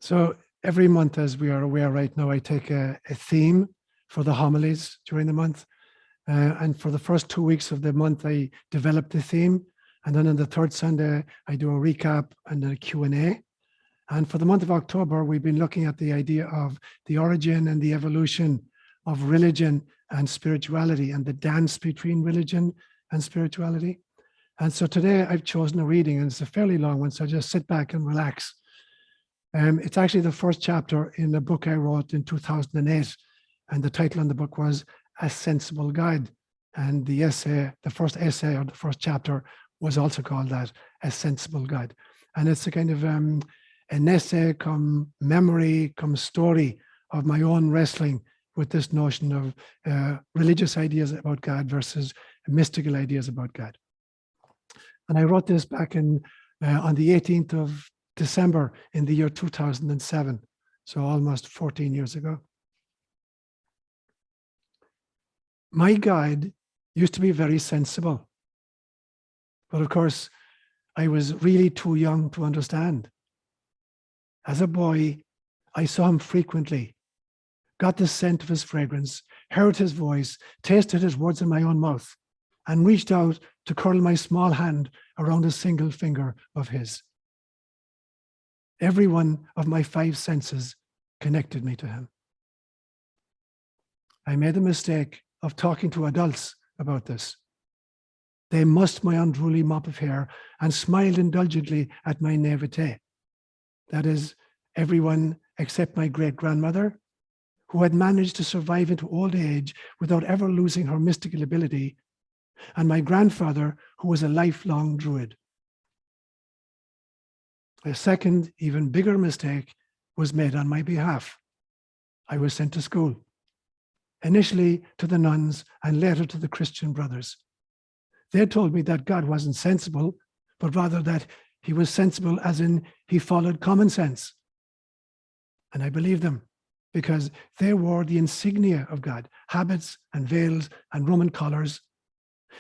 So every month, as we are aware right now, I take a theme for the homilies during the month. And for the first 2 weeks of the month, I develop the theme. And then on the third Sunday, I do a recap and then a Q&A. And for the month of October, we've been looking at the idea of the origin and the evolution of religion and spirituality and the dance between religion and spirituality. And so today I've chosen a reading, and it's a fairly long one, so just sit back and relax. It's actually the first chapter in a book I wrote in 2008, and the title on the book was A Sensible Guide. And the essay, the first essay or the first chapter was also called that, A Sensible Guide. And it's a kind of an essay come memory, come story of my own wrestling with this notion of religious ideas about God versus mystical ideas about God. And I wrote this back in on the 18th of December in the year 2007, so almost 14 years ago. My guide used to be very sensible, but of course, I was really too young to understand. As a boy, I saw him frequently, got the scent of his fragrance, heard his voice, tasted his words in my own mouth, and reached out to curl my small hand around a single finger of his. Every one of my 5 senses connected me to him. I made the mistake of talking to adults about this. They mussed my unruly mop of hair and smiled indulgently at my naivete. That is, everyone except my great-grandmother, who had managed to survive into old age without ever losing her mystical ability, and my grandfather, who was a lifelong druid. A second, even bigger mistake was made on my behalf. I was sent to school, initially to the nuns and later to the Christian brothers. They told me that God wasn't sensible, but rather that he was sensible as in he followed common sense. And I believed them because they wore the insignia of God, habits and veils and Roman collars,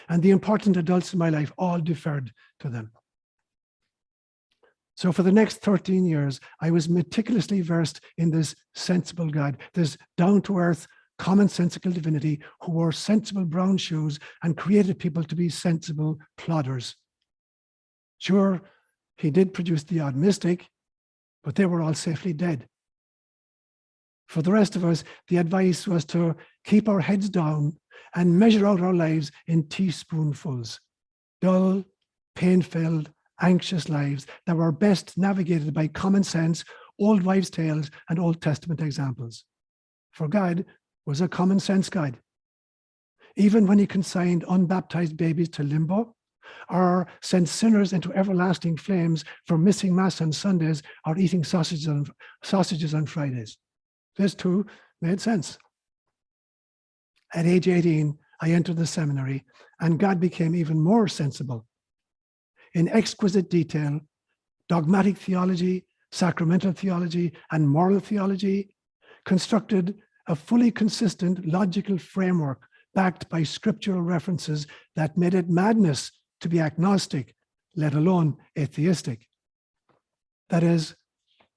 and the important adults in my life all deferred to them. So for the next 13 years, I was meticulously versed in this sensible God, this down-to-earth, commonsensical divinity who wore sensible brown shoes and created people to be sensible plodders. Sure, he did produce the odd mystic, but they were all safely dead. For the rest of us, the advice was to keep our heads down and measure out our lives in teaspoonfuls, dull, pain-filled, anxious lives that were best navigated by common sense, old wives' tales, and Old Testament examples. For God was a common sense God. Even when he consigned unbaptized babies to limbo, or sent sinners into everlasting flames for missing Mass on Sundays or eating sausages on Fridays. This too made sense. At age 18, I entered the seminary, and God became even more sensible. In exquisite detail, dogmatic theology, sacramental theology, and moral theology constructed a fully consistent logical framework backed by scriptural references that made it madness to be agnostic, let alone atheistic. That is,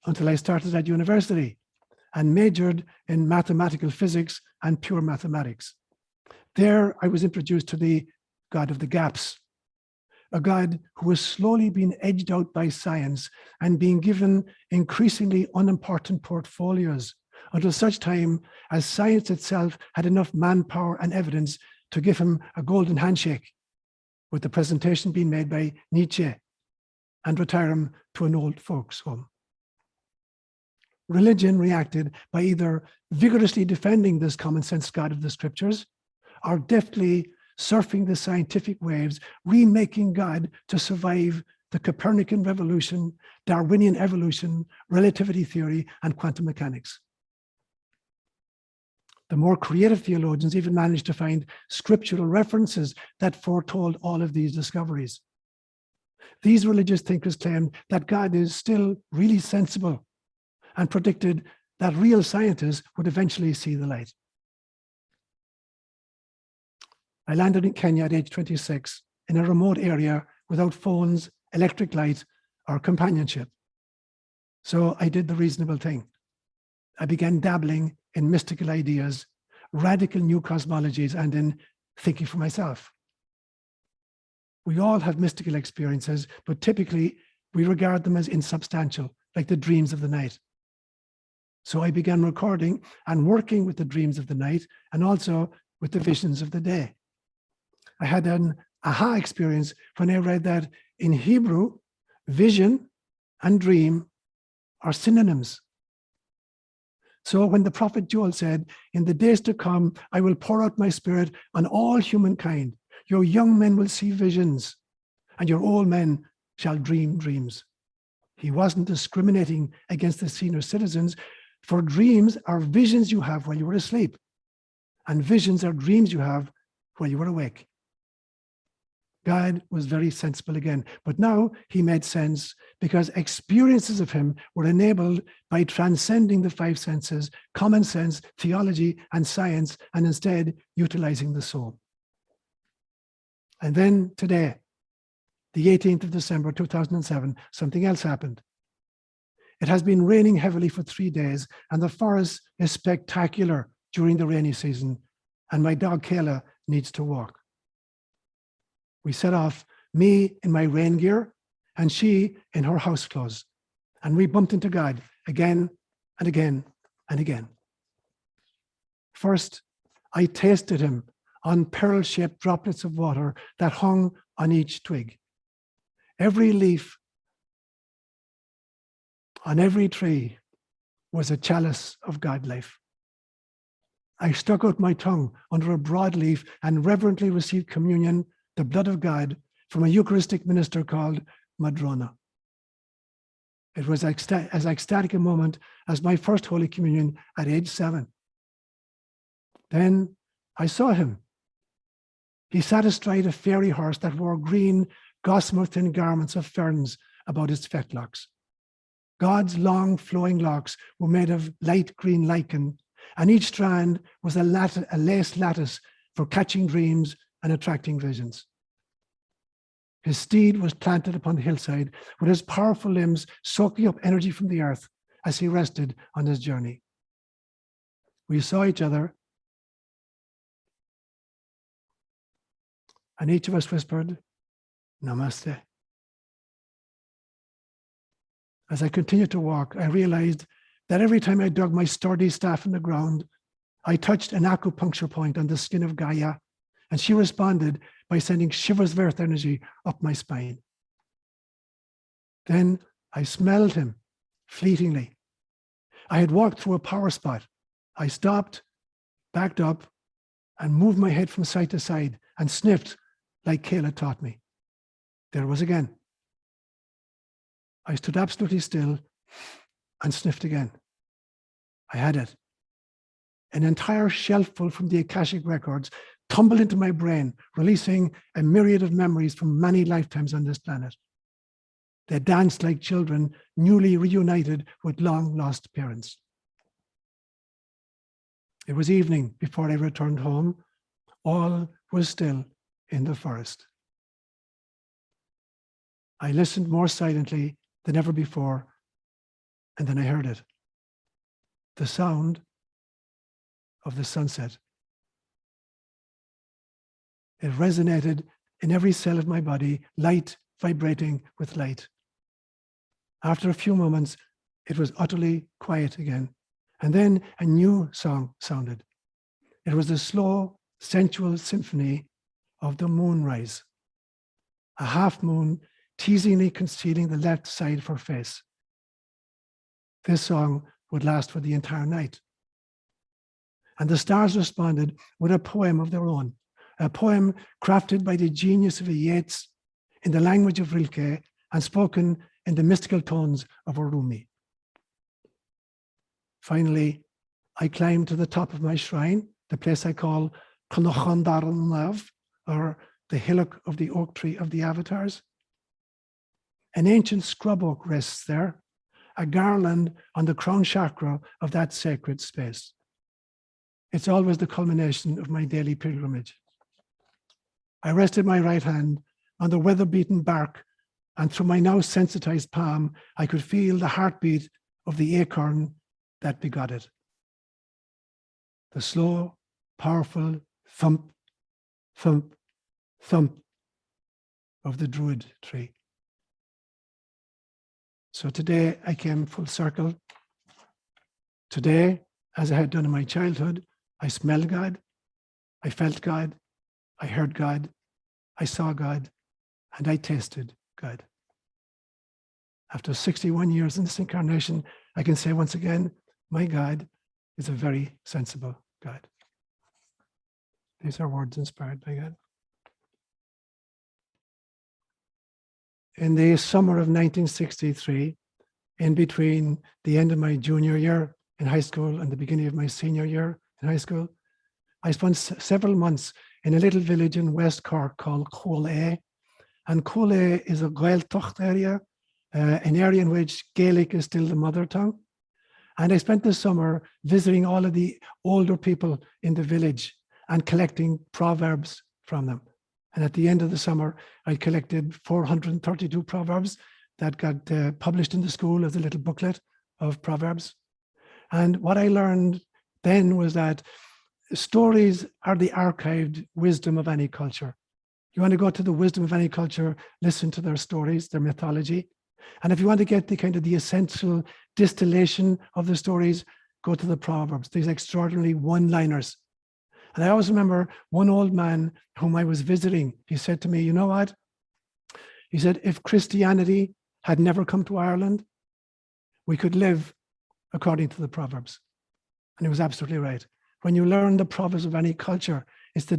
until I started at university and majored in mathematical physics and pure mathematics. There, I was introduced to the God of the gaps, a God who was slowly being edged out by science and being given increasingly unimportant portfolios until such time as science itself had enough manpower and evidence to give him a golden handshake, with the presentation being made by Nietzsche, and retire him to an old folks' home. Religion reacted by either vigorously defending this common sense God of the scriptures or deftly surfing the scientific waves, remaking God to survive the Copernican revolution, Darwinian evolution, relativity theory, and quantum mechanics. The more creative theologians even managed to find scriptural references that foretold all of these discoveries. These religious thinkers claimed that God is still really sensible and predicted that real scientists would eventually see the light. I landed in Kenya at age 26 in a remote area without phones, electric light, or companionship. So I did the reasonable thing. I began dabbling in mystical ideas, radical new cosmologies, and in thinking for myself. We all have mystical experiences, but typically we regard them as insubstantial, like the dreams of the night. So I began recording and working with the dreams of the night and also with the visions of the day. I had an aha experience when I read that in Hebrew, vision and dream are synonyms. So when the prophet Joel said, "In the days to come, I will pour out my spirit on all humankind. Your young men will see visions, and your old men shall dream dreams." He wasn't discriminating against the senior citizens, for dreams are visions you have while you were asleep, and visions are dreams you have while you were awake. God was very sensible again, but now he made sense because experiences of him were enabled by transcending the five senses, common sense, theology, and science, and instead utilizing the soul. And then today, the 18th of December, 2007, something else happened. It has been raining heavily for 3 days, and the forest is spectacular during the rainy season, and my dog Kayla needs to walk. We set off, me in my rain gear and she in her house clothes. And we bumped into God again and again and again. First, I tasted him on pearl-shaped droplets of water that hung on each twig. Every leaf on every tree was a chalice of God life. I stuck out my tongue under a broadleaf and reverently received communion, the blood of God, from a Eucharistic minister called Madrona. It was as ecstatic a moment as my first Holy Communion at age 7. Then I saw him. He sat astride a fairy horse that wore green, gossamer-thin garments of ferns about its fetlocks. God's long flowing locks were made of light green lichen, and each strand was a lace lattice for catching dreams and attracting visions. His steed was planted upon the hillside with his powerful limbs soaking up energy from the earth as he rested on his journey. We saw each other, and each of us whispered, "Namaste." As I continued to walk, I realized that every time I dug my sturdy staff in the ground, I touched an acupuncture point on the skin of Gaia, and she responded by sending shivers of earth energy up my spine. Then I smelled him fleetingly. I had walked through a power spot. I stopped, backed up, and moved my head from side to side and sniffed like Kayla taught me. There it was again. I stood absolutely still and sniffed again. I had it. An entire shelf full from the Akashic records tumbled into my brain, releasing a myriad of memories from many lifetimes on this planet. They danced like children, newly reunited with long-lost parents. It was evening before I returned home. All was still in the forest. I listened more silently than ever before, and then I heard it. The sound of the sunset. It resonated in every cell of my body, light vibrating with light. After a few moments, it was utterly quiet again. And then a new song sounded. It was the slow, sensual symphony of the moonrise, a half moon teasingly concealing the left side of her face. This song would last for the entire night. And the stars responded with a poem of their own, a poem crafted by the genius of Yeats in the language of Rilke and spoken in the mystical tones of Rumi. Finally, I climbed to the top of my shrine, the place I call Cnochandaran, or the hillock of the oak tree of the avatars. An ancient scrub oak rests there, a garland on the crown chakra of that sacred space. It's always the culmination of my daily pilgrimage. I rested my right hand on the weather-beaten bark And through my now sensitized palm, I could feel the heartbeat of the acorn that begot it. The slow, powerful thump, thump, thump of the druid tree. So today I came full circle. Today, as I had done in my childhood, I smelled God, I felt God, I heard God, I saw God, and I tasted God. After 61 years in this incarnation, I can say once again, my God is a very sensible God. These are words inspired by God. In the summer of 1963, in between the end of my junior year in high school and the beginning of my senior year in high school, I spent several months in a little village in West Cork called ÓLaoire. And ÓLaoire is a Gaeltacht area, an area in which Gaelic is still the mother tongue. And I spent the summer visiting all of the older people in the village and collecting proverbs from them. And at the end of the summer, I collected 432 proverbs that got published in the school as a little booklet of proverbs. And what I learned then was that stories are the archived wisdom of any culture. You want to go to the wisdom of any culture, listen to their stories, their mythology. And if you want to get the kind of the essential distillation of the stories, go to the proverbs, these extraordinary one-liners. And I always remember one old man whom I was visiting, he said to me, you know what? He said, if Christianity had never come to Ireland, we could live according to the proverbs. And he was absolutely right. When you learn the proverbs of any culture, it's the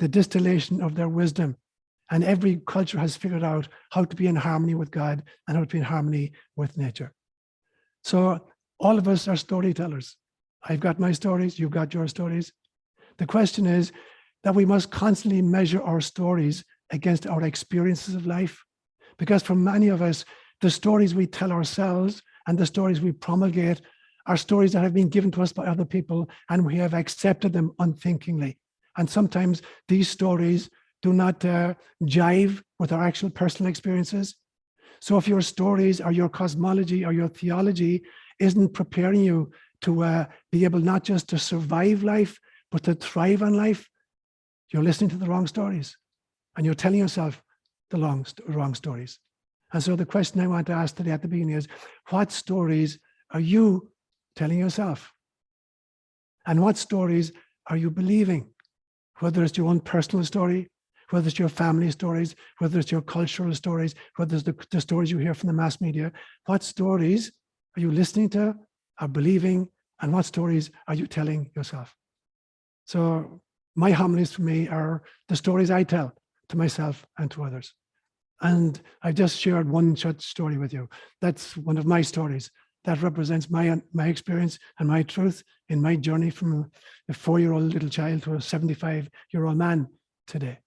distillation of their wisdom. And every culture has figured out how to be in harmony with God and how to be in harmony with nature. So all of us are storytellers. I've got my stories, you've got your stories. The question is that we must constantly measure our stories against our experiences of life. Because for many of us, the stories we tell ourselves and the stories we promulgate are stories that have been given to us by other people, and we have accepted them unthinkingly. And sometimes these stories do not jive with our actual personal experiences. So if your stories or your cosmology or your theology isn't preparing you to be able not just to survive life, but to thrive on life, you're listening to the wrong stories and you're telling yourself the wrong stories. And so the question I want to ask today at the beginning is, what stories are you telling yourself? And what stories are you believing? Whether it's your own personal story, whether it's your family stories, whether it's your cultural stories, whether it's the stories you hear from the mass media, what stories are you listening to, are believing, and what stories are you telling yourself? So my homilies for me are the stories I tell to myself and to others. And I just shared one such story with you. That's one of my stories that represents my experience and my truth in my journey from a 4-year-old little child to a 75-year-old man today.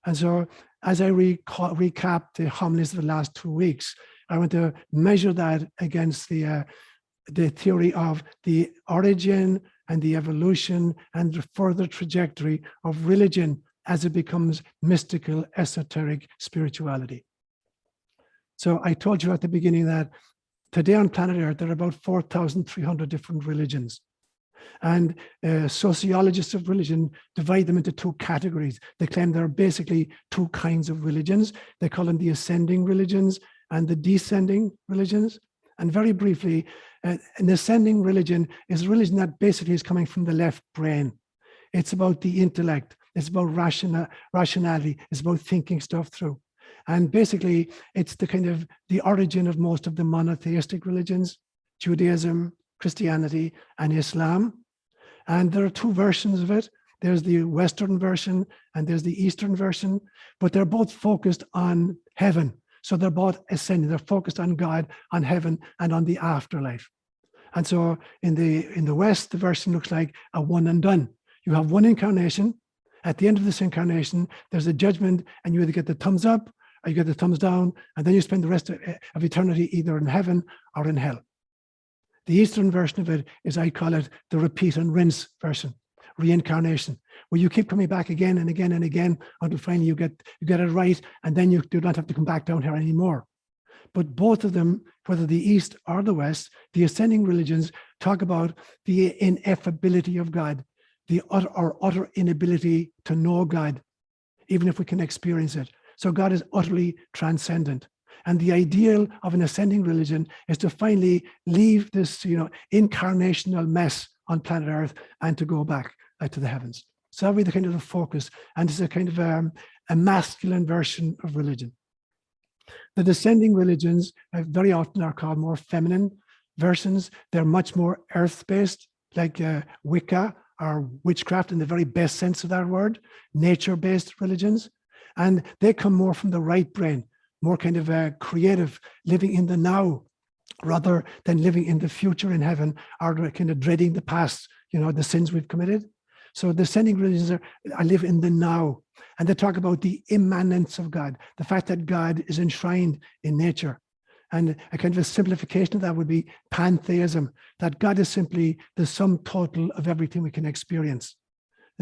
And so as I recap the homilies of the last 2 weeks, I want to measure that against the theory of the origin and the evolution and the further trajectory of religion as it becomes mystical, esoteric spirituality. So I told you at the beginning that today on planet Earth, there are about 4,300 different religions. And sociologists of religion divide them into 2 categories. They claim there are basically 2 kinds of religions. They call them the ascending religions and the descending religions. And very briefly, an ascending religion is a religion that basically is coming from the left brain. It's about the intellect. It's about rationality. It's about thinking stuff through. And basically, it's the kind of the origin of most of the monotheistic religions, Judaism, Christianity, and Islam. And there are 2 versions of it. There's the Western version and there's the Eastern version, but they're both focused on heaven. So they're both ascending. They're focused on God, on heaven, and on the afterlife. And so in the West, the version looks like a one and done. You have one incarnation. At the end of this incarnation, there's a judgment, and you either get the thumbs up or you get the thumbs down, and then you spend the rest of eternity either in heaven or in hell. The Eastern version of it is, I call it the repeat and rinse version, reincarnation, where you keep coming back again and again and again until finally you get it right, and then you do not have to come back down here anymore. But both of them, whether the East or the West, the ascending religions talk about the ineffability of God, the utter inability to know God, even if we can experience it. So God is utterly transcendent. And the ideal of an ascending religion is to finally leave this, incarnational mess on planet Earth and to go back to the heavens. So that would be the kind of the focus. And it's a kind of a masculine version of religion. The descending religions very often are called more feminine versions. They're much more earth-based, like Wicca or witchcraft in the very best sense of that word, nature-based religions. And they come more from the right brain, more kind of creative, living in the now, rather than living in the future in heaven, or kind of dreading the past, the sins we've committed. So descending religions are live in the now, and they talk about the immanence of God, the fact that God is enshrined in nature. And a kind of a simplification of that would be pantheism, that God is simply the sum total of everything we can experience.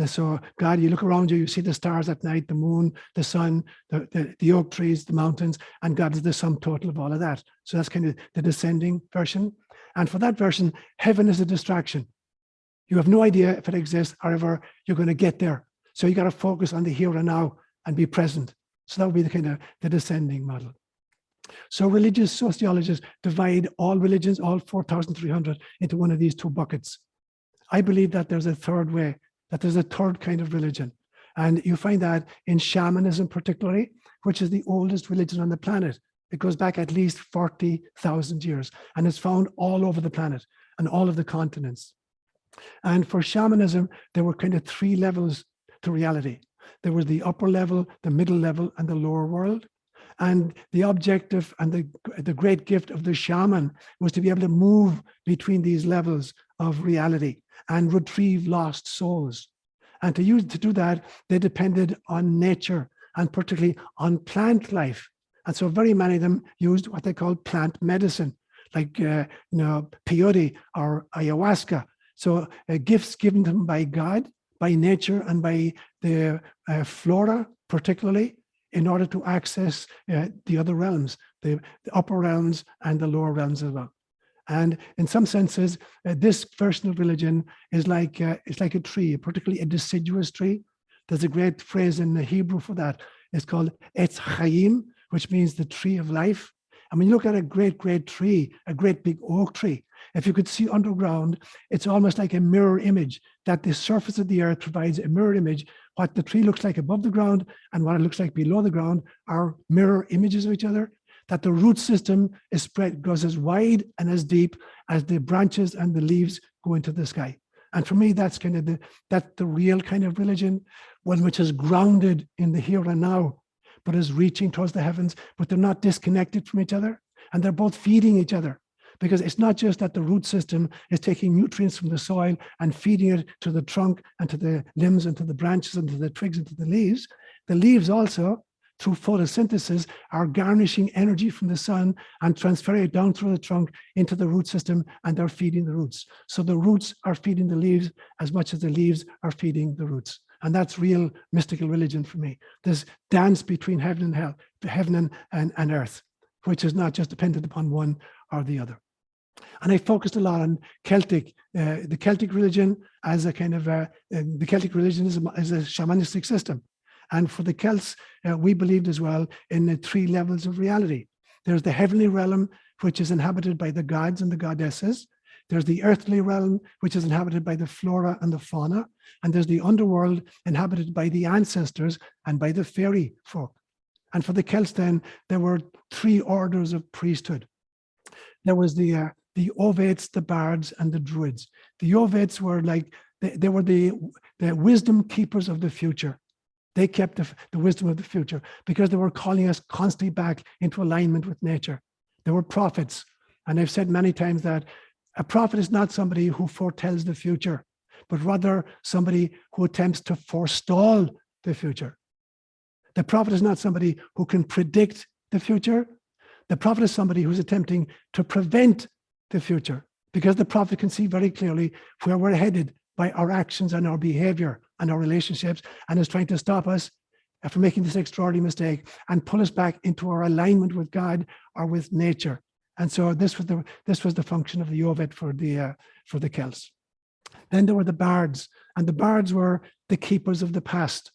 So God, you look around you, you see the stars at night, the moon, the sun, the oak trees, the mountains, and God is the sum total of all of that. So that's kind of the descending version. And for that version, heaven is a distraction. You have no idea if it exists, however, you're going to get there. So you got to focus on the here and now and be present. So that would be the kind of the descending model. So religious sociologists divide all religions, all 4,300, into one of these two buckets. I believe that there's a third way, that there's a third kind of religion. And you find that in shamanism particularly, which is the oldest religion on the planet. It goes back at least 40,000 years, and it's found all over the planet and all of the continents. And for shamanism, there were kind of three levels to reality. There was the upper level, the middle level, and the lower world. And the objective and the great gift of the shaman was to be able to move between these levels of reality and retrieve lost souls. And to do that, they depended on nature and particularly on plant life. And so very many of them used what they called plant medicine, like peyote or ayahuasca. So gifts given them by God, by nature, and by the flora particularly, in order to access the other realms, the upper realms and the lower realms as well. And in some senses, this version of religion is like it's like a tree, particularly a deciduous tree. There's a great phrase in the Hebrew for that. It's called Etz Chaim, which means the tree of life. And when you look at a great tree, a great big oak tree, if you could see underground, it's almost like a mirror image, that the surface of the earth provides a mirror image. What the tree looks like above the ground and what it looks like below the ground are mirror images of each other, that the root system is spread, goes as wide and as deep as the branches and the leaves go into the sky. And for me, that's kind of the real kind of religion, one which is grounded in the here and now, but is reaching towards the heavens, but they're not disconnected from each other, and they're both feeding each other. Because it's not just that the root system is taking nutrients from the soil and feeding it to the trunk and to the limbs and to the branches and to the twigs and to the leaves. The leaves also, through photosynthesis, are garnishing energy from the sun and transferring it down through the trunk into the root system, and they're feeding the roots. So the roots are feeding the leaves as much as the leaves are feeding the roots. And that's real mystical religion for me. This dance between heaven and hell, heaven and earth, which is not just dependent upon one or the other. And I focused a lot on the Celtic religion as a kind of the Celtic religion is a shamanistic system. And for the Celts, we believed as well in the three levels of reality. There's the heavenly realm, which is inhabited by the gods and the goddesses. There's the earthly realm, which is inhabited by the flora and the fauna. And there's the underworld inhabited by the ancestors and by the fairy folk. And for the Celts then, there were three orders of priesthood. There was the Ovates, the bards, and the druids. The Ovates were like, they were the wisdom keepers of the future. They kept the wisdom of the future because they were calling us constantly back into alignment with nature. They were prophets. And I've said many times that a prophet is not somebody who foretells the future, but rather somebody who attempts to forestall the future. The prophet is not somebody who can predict the future. The prophet is somebody who's attempting to prevent the future, because the prophet can see very clearly where we're headed by our actions and our behavior and our relationships, and is trying to stop us from making this extraordinary mistake and pull us back into our alignment with God or with nature. And so this was the function of the Ovid for the Celts. Then there were the bards, and the bards were the keepers of the past.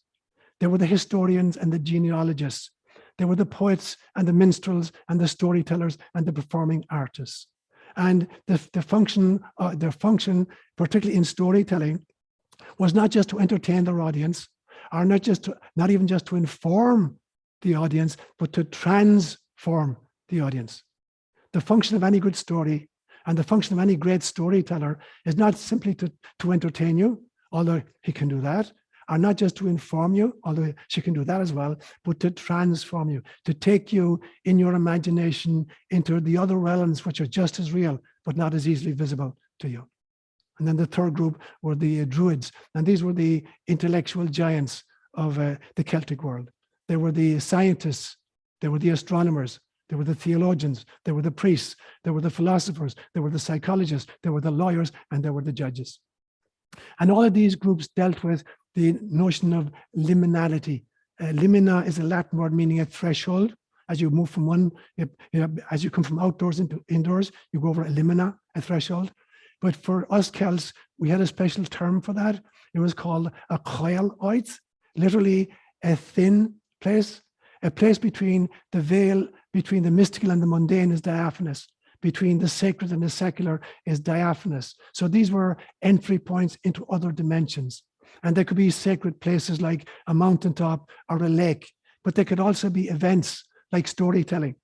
They were the historians and the genealogists. They were the poets and the minstrels and the storytellers and the performing artists. And their function, particularly in storytelling, was not just to entertain their audience, or not even just to inform the audience, but to transform the audience. The function of any good story and the function of any great storyteller is not simply to entertain you, although he can do that, or not just to inform you, although she can do that as well, but to transform you, to take you in your imagination into the other realms which are just as real, but not as easily visible to you. And then the third group were the Druids, and these were the intellectual giants of the Celtic world. They were the scientists, they were the astronomers, they were the theologians, they were the priests, they were the philosophers, they were the psychologists, they were the lawyers, and they were the judges. And all of these groups dealt with the notion of liminality. Limina is a Latin word meaning a threshold. As you move from one, as you come from outdoors into indoors, you go over a limina, a threshold. But for us Celts, we had a special term for that. It was called a ÓLaoire, literally a thin place, a place between the veil, between the mystical and the mundane is diaphanous, between the sacred and the secular is diaphanous. So these were entry points into other dimensions. And they could be sacred places like a mountaintop or a lake, but they could also be events like storytelling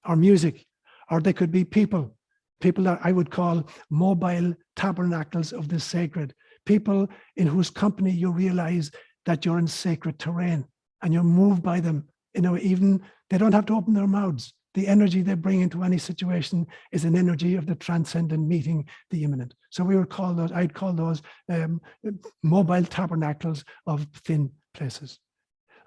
or music, or they could be people that I would call mobile tabernacles of the sacred, people in whose company you realize that you're in sacred terrain and you're moved by them. Even they don't have to open their mouths. The energy they bring into any situation is an energy of the transcendent meeting the immanent. So we would call those, I'd call those mobile tabernacles of thin places.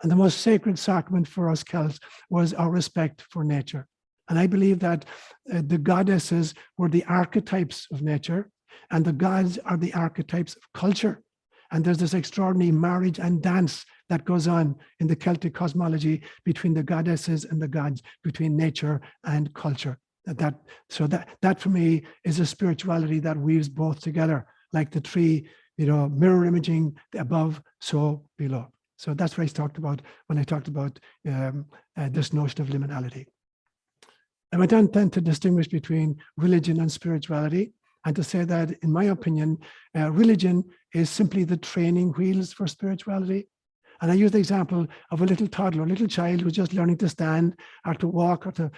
And the most sacred sacrament for us Celts was our respect for nature. And I believe that the goddesses were the archetypes of nature, and the gods are the archetypes of culture. And there's this extraordinary marriage and dance that goes on in the Celtic cosmology between the goddesses and the gods, between nature and culture. That for me is a spirituality that weaves both together, like the tree, mirror imaging the above, so below. So that's what I talked about when I talked about this notion of liminality. I went on then to distinguish between religion and spirituality, and to say that, in my opinion, religion is simply the training wheels for spirituality. And I use the example of a little toddler, a little child who's just learning to stand or to walk or to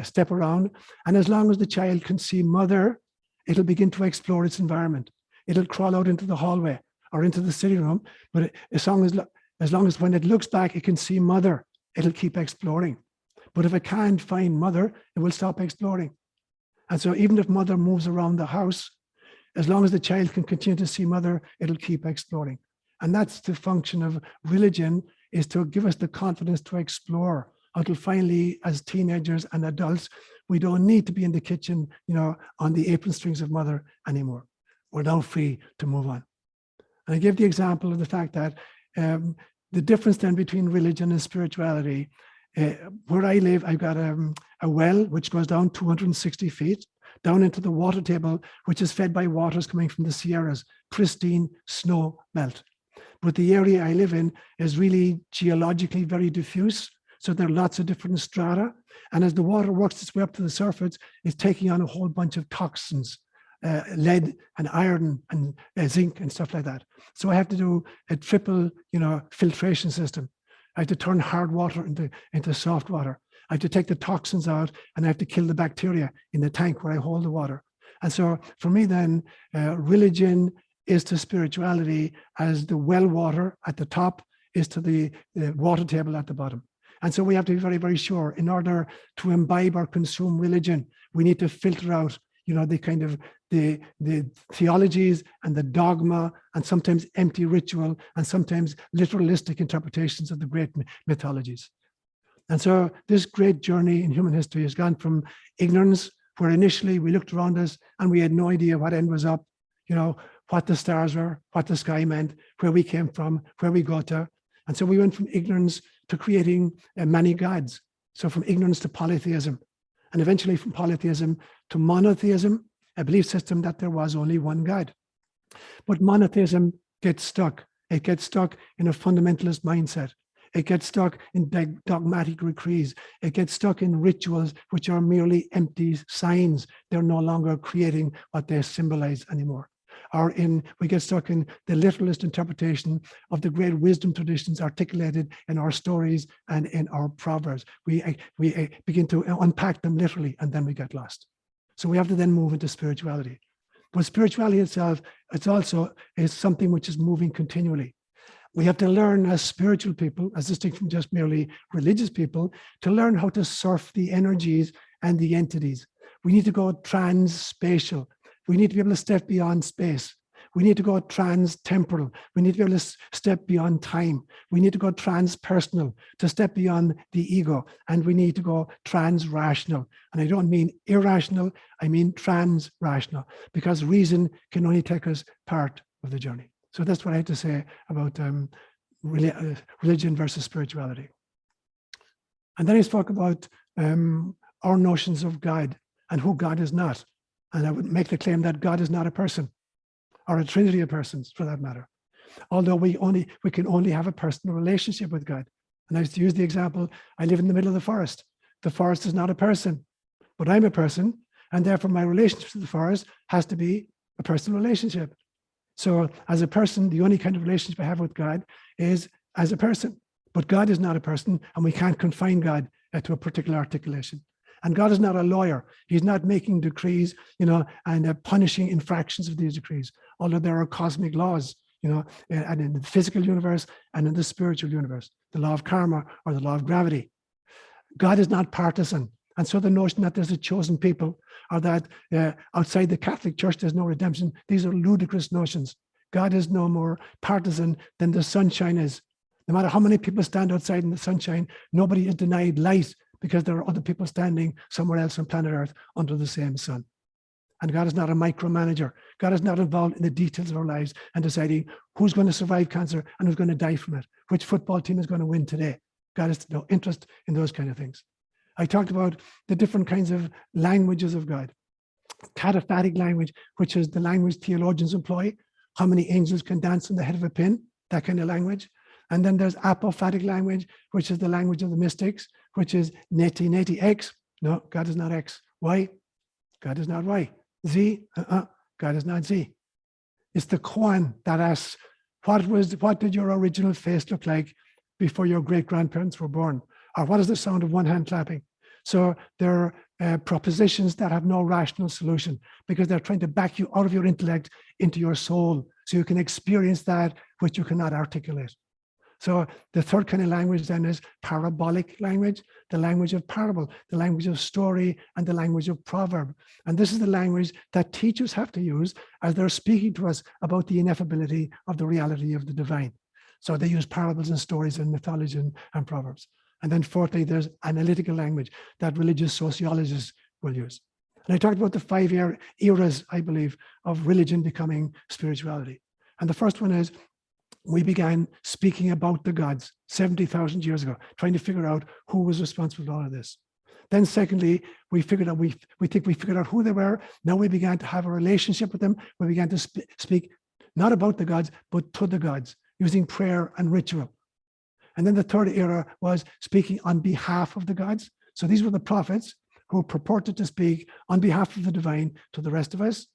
step around. And as long as the child can see mother, it'll begin to explore its environment. It'll crawl out into the hallway or into the sitting room. But as long as when it looks back, it can see mother, it'll keep exploring. But if it can't find mother, it will stop exploring. And so even if mother moves around the house, as long as the child can continue to see mother, it'll keep exploring. And that's the function of religion, is to give us the confidence to explore until finally, as teenagers and adults, we don't need to be in the kitchen, on the apron strings of mother anymore. We're now free to move on. And I give the example of the fact that the difference then between religion and spirituality, where I live, I've got a well which goes down 260 feet down into the water table, which is fed by waters coming from the Sierras, pristine snow melt. But the area I live in is really geologically very diffuse. So there are lots of different strata. And as the water works its way up to the surface, it's taking on a whole bunch of toxins, lead and iron and zinc and stuff like that. So I have to do a triple, filtration system. I have to turn hard water into soft water. I have to take the toxins out, and I have to kill the bacteria in the tank where I hold the water. And so for me then, religion is to spirituality as the well water at the top is to the water table at the bottom. And so we have to be very, very sure, in order to imbibe or consume religion, we need to filter out, the kind of the theologies and the dogma and sometimes empty ritual and sometimes literalistic interpretations of the great mythologies. And so this great journey in human history has gone from ignorance, where initially we looked around us and we had no idea what end was up. what the stars were, what the sky meant, where we came from, where we go to. And so we went from ignorance to creating many gods. So from ignorance to polytheism, and eventually from polytheism to monotheism, a belief system that there was only one God. But monotheism gets stuck. It gets stuck in a fundamentalist mindset. It gets stuck in dogmatic decrees. It gets stuck in rituals which are merely empty signs. They're no longer creating what they symbolize anymore. We get stuck in the literalist interpretation of the great wisdom traditions articulated in our stories and in our proverbs. We begin to unpack them literally, and then we get lost. So we have to then move into spirituality. But spirituality itself, it's also something which is moving continually. We have to learn as spiritual people, as distinct from just merely religious people, to learn how to surf the energies and the entities. We need to go trans-spatial. We need to be able to step beyond space. We need to go trans-temporal. We need to be able to step beyond time. We need to go trans-personal, to step beyond the ego. And we need to go trans-rational. And I don't mean irrational, I mean trans-rational, because reason can only take us part of the journey. So that's what I had to say about religion versus spirituality. And then I spoke about our notions of God and who God is not. And I would make the claim that God is not a person, or a trinity of persons for that matter. Although we can only have a personal relationship with God. And I used to use the example, I live in the middle of the forest. The forest is not a person, but I'm a person. And therefore my relationship to the forest has to be a personal relationship. So as a person, the only kind of relationship I have with God is as a person. But God is not a person, and we can't confine God to a particular articulation. And God is not a lawyer. He's not making decrees, and punishing infractions of these decrees. Although there are cosmic laws, and in the physical universe and in the spiritual universe, the law of karma or the law of gravity. God is not partisan. And so the notion that there's a chosen people, or that outside the Catholic Church there's no redemption, these are ludicrous notions. God is no more partisan than the sunshine is. No matter how many people stand outside in the sunshine, nobody is denied light because there are other people standing somewhere else on planet Earth under the same sun. And God is not a micromanager. God is not involved in the details of our lives and deciding who's going to survive cancer and who's going to die from it, which football team is going to win today. God has no interest in those kind of things. I talked about the different kinds of languages of God. Cataphatic language, which is the language theologians employ. How many angels can dance on the head of a pin? That kind of language. And then there's apophatic language, which is the language of the mystics, which is neti, neti, X. No, God is not X. Y? God is not Y. Z? God is not Z. It's the koan that asks, what did your original face look like before your great-grandparents were born? Or what is the sound of one hand clapping? So there are propositions that have no rational solution because they're trying to back you out of your intellect into your soul so you can experience that which you cannot articulate. So the third kind of language then is parabolic language, the language of parable, the language of story, and the language of proverb. And this is the language that teachers have to use as they're speaking to us about the ineffability of the reality of the divine. So they use parables and stories and mythology and proverbs. And then fourthly, there's analytical language that religious sociologists will use. And I talked about the 5 eras, I believe, of religion becoming spirituality. And the first one is we began speaking about the gods 70,000 years ago, trying to figure out who was responsible for all of this. Then secondly, we figured out, we think we figured out who they were. Now we began to have a relationship with them. We began to speak not about the gods, but to the gods, using prayer and ritual. And then the third era was speaking on behalf of the gods. So these were the prophets who purported to speak on behalf of the divine to the rest of us.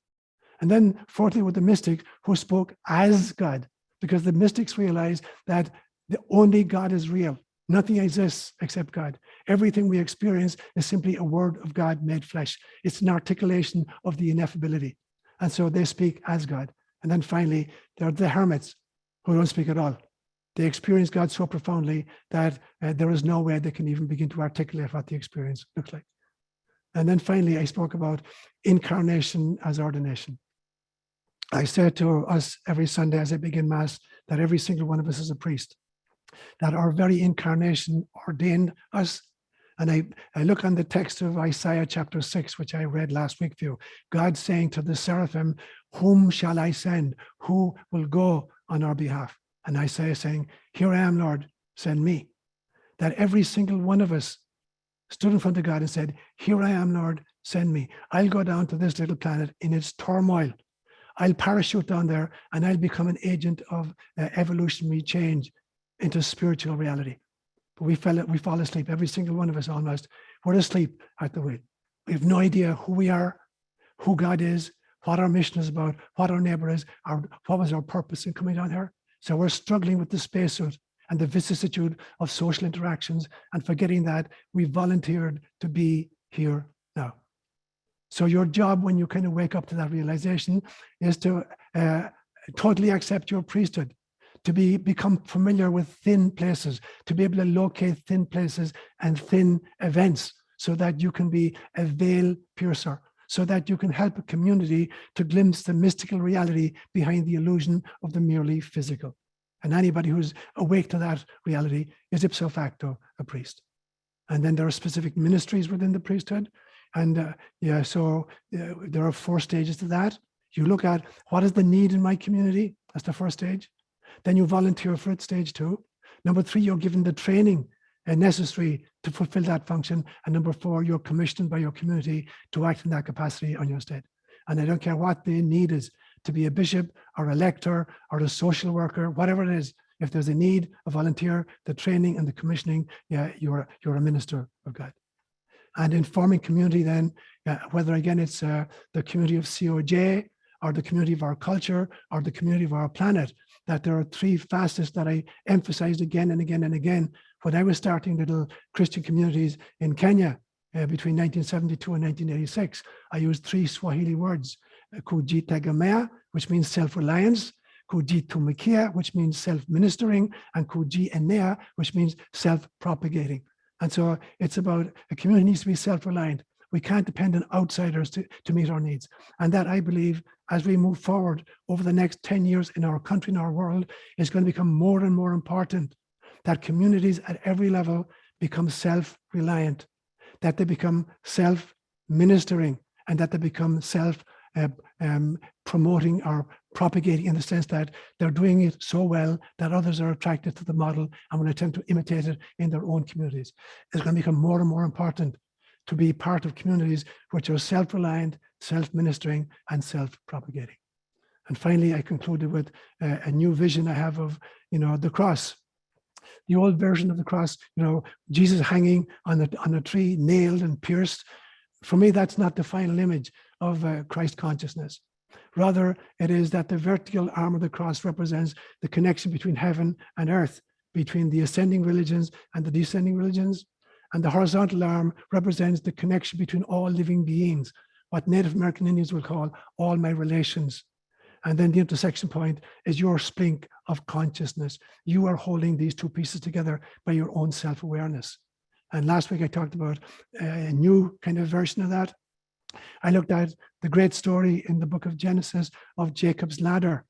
And then fourthly, were the mystics who spoke as God, because the mystics realized that the only God is real. Nothing exists except God. Everything we experience is simply a word of God made flesh. It's an articulation of the ineffability. And so they speak as God. And then finally, there are the hermits who don't speak at all. They experience God so profoundly that there is no way they can even begin to articulate what the experience looks like. And then finally, I spoke about incarnation as ordination. I say to us every Sunday as I begin Mass that every single one of us is a priest, that our very incarnation ordained us. And I look on the text of Isaiah chapter 6, which I read last week for you. God saying to the seraphim, whom shall I send? Who will go on our behalf? And Isaiah saying, here I am, Lord, send me. That every single one of us stood in front of God and said, here I am, Lord, send me. I'll go down to this little planet in its turmoil. I'll parachute down there and I'll become an agent of evolutionary change into spiritual reality. But we fall asleep, every single one of us almost. We're asleep at the wheel. We have no idea who we are, who God is, what our mission is about, what our neighbor is, what was our purpose in coming down here. So we're struggling with the spacesuit and the vicissitude of social interactions and forgetting that we volunteered to be here now. So your job when you kind of wake up to that realization is to totally accept your priesthood, to become familiar with thin places, to be able to locate thin places and thin events so that you can be a veil piercer, so that you can help a community to glimpse the mystical reality behind the illusion of the merely physical. And anybody who's awake to that reality is ipso facto a priest. And then there are specific ministries within the priesthood. And there are 4 stages to that. You look at what is the need in my community. That's the first stage. Then you volunteer for it, stage 2. Number 3, you're given the training necessary to fulfill that function. And number 4, you're commissioned by your community to act in that capacity on your estate. And I don't care what the need is, to be a bishop or a lector or a social worker, whatever it is. If there's a need, a volunteer, the training and the commissioning, you're a minister of God. And in forming community then, whether again it's the community of COJ or the community of our culture or the community of our planet, that there are 3 facets that I emphasized again and again and again when I was starting little Christian communities in Kenya between 1972 and 1986. I used 3 Swahili words, kujitegemea, which means self-reliance, kujitumikia, which means self-ministering, and kujienea, which means self-propagating. And so it's about a community needs to be self-reliant. We can't depend on outsiders to meet our needs. And that, I believe, as we move forward over the next 10 years in our country, in our world, is going to become more and more important that communities at every level become self-reliant, that they become self-ministering, and that they become promoting or propagating, in the sense that they're doing it so well that others are attracted to the model and will attempt to imitate it in their own communities. It's going to become more and more important to be part of communities which are self-reliant, self-ministering, and self-propagating. And finally, I concluded with a new vision I have of, the cross. The old version of the cross, Jesus hanging on a tree, nailed and pierced. For me, that's not the final image of Christ consciousness. Rather, it is that the vertical arm of the cross represents the connection between heaven and earth, between the ascending religions and the descending religions. And the horizontal arm represents the connection between all living beings, what Native American Indians will call all my relations. And then the intersection point is your splink of consciousness. You are holding these 2 pieces together by your own self-awareness. And last week I talked about a new kind of version of that. I looked at the great story in the book of Genesis of Jacob's ladder,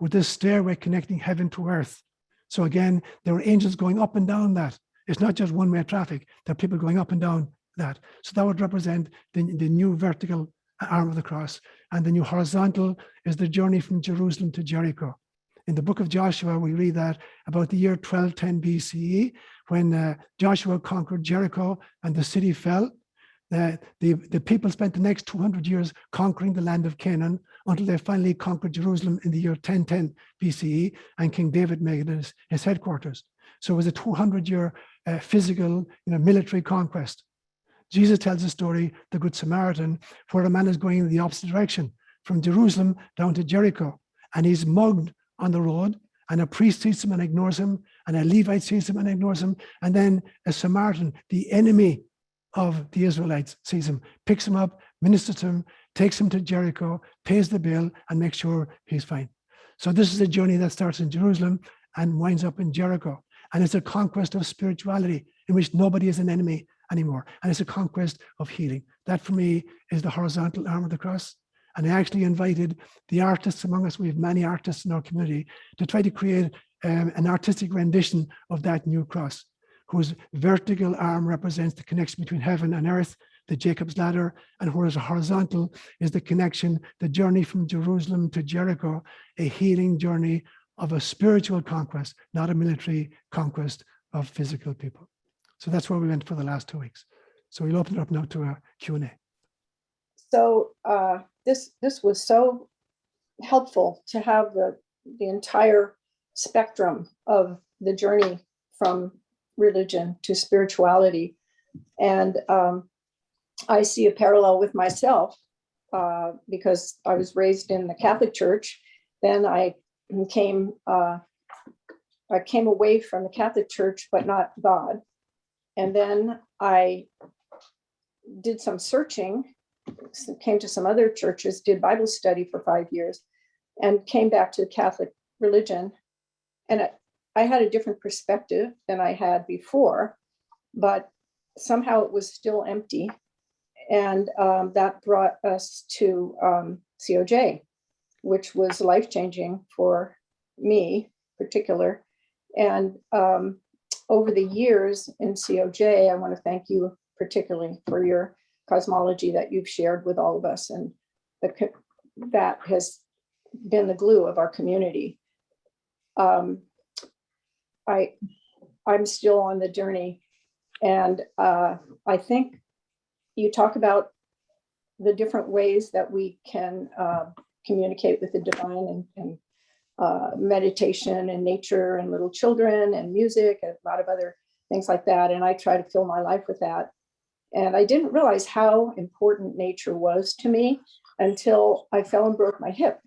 with this stairway connecting heaven to earth. So again, there were angels going up and down that. It's not just one-way traffic. There are people going up and down that. So that would represent the new vertical arm of the cross. And the new horizontal is the journey from Jerusalem to Jericho. In the book of Joshua, we read that about the year 1210 BCE, when Joshua conquered Jericho and the city fell, the people spent the next 200 years conquering the land of Canaan until they finally conquered Jerusalem in the year 1010 BCE, and King David made it his headquarters. So it was a 200-year physical, military conquest. Jesus tells a story, the Good Samaritan, where a man is going in the opposite direction, from Jerusalem down to Jericho, and he's mugged on the road, and a priest sees him and ignores him, and a Levite sees him and ignores him, and then a Samaritan, the enemy of the Israelites, sees him, picks him up, ministers to him, takes him to Jericho, pays the bill, and makes sure he's fine. So this is a journey that starts in Jerusalem and winds up in Jericho. And it's a conquest of spirituality in which nobody is an enemy anymore. And it's a conquest of healing. That for me is the horizontal arm of the cross. And I actually invited the artists among us, we have many artists in our community, to try to create an artistic rendition of that new cross, whose vertical arm represents the connection between heaven and earth, the Jacob's ladder, and whereas horizontal is the connection, the journey from Jerusalem to Jericho, a healing journey of a spiritual conquest, not a military conquest of physical people. So that's where we went for the last 2 weeks. So we'll open it up now to a Q&A. So this was so helpful to have the entire spectrum of the journey from religion to spirituality. And I see a parallel with myself because I was raised in the Catholic Church. Then I came away from the Catholic Church, but not God. And then I did some searching, came to some other churches, did Bible study for 5 years, and came back to the Catholic religion. And I had a different perspective than I had before, but somehow it was still empty. And that brought us to COJ, which was life-changing for me in particular. And over the years in COJ, I want to thank you particularly for your cosmology that you've shared with all of us. And that has been the glue of our community. I'm still on the journey. And I think you talk about the different ways that we can communicate with the divine and meditation and nature and little children and music and a lot of other things like that. And I try to fill my life with that. And I didn't realize how important nature was to me until I fell and broke my hip.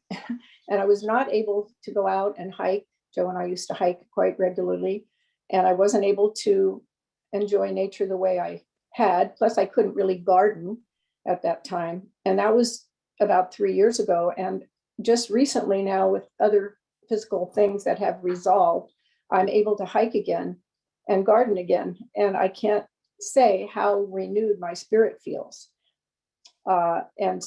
And I was not able to go out and hike. Joe and I used to hike quite regularly. And I wasn't able to enjoy nature the way I had. Plus, I couldn't really garden at that time. And that was about 3 years ago. And just recently now, with other physical things that have resolved, I'm able to hike again and garden again. And I can't say how renewed my spirit feels. And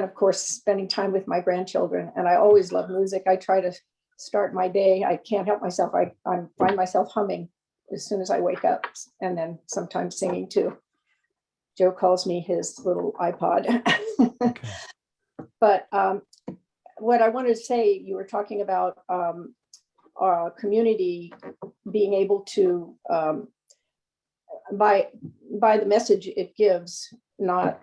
of course, spending time with my grandchildren. And I always love music. I try to start my day. I can't help myself. I find myself humming as soon as I wake up, and then sometimes singing too. Joe calls me his little iPod. Okay. But what I wanted to say, you were talking about our community being able to, by the message it gives, not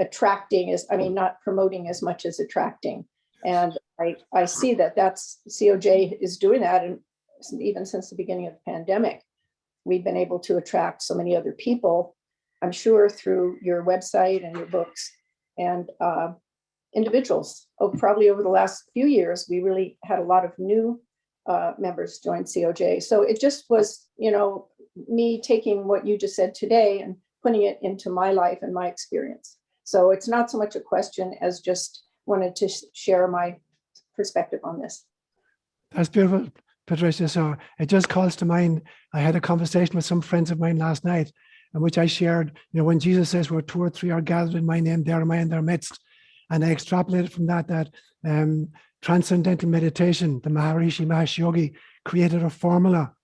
attracting not promoting as much as attracting. And I see that's COJ is doing that. And even since the beginning of the pandemic, we've been able to attract so many other people, I'm sure through your website and your books and individuals. Probably over the last few years, we really had a lot of new members join COJ. So it just was, me taking what you just said today and putting it into my life and my experience. So it's not so much a question as just wanted to share my perspective on this. That's beautiful, Patricia. So it just calls to mind, I had a conversation with some friends of mine last night in which I shared, when Jesus says where 2 or 3 are gathered in my name, there am I in their midst. And I extrapolated from that transcendental meditation, the Maharishi Mahesh Yogi created a formula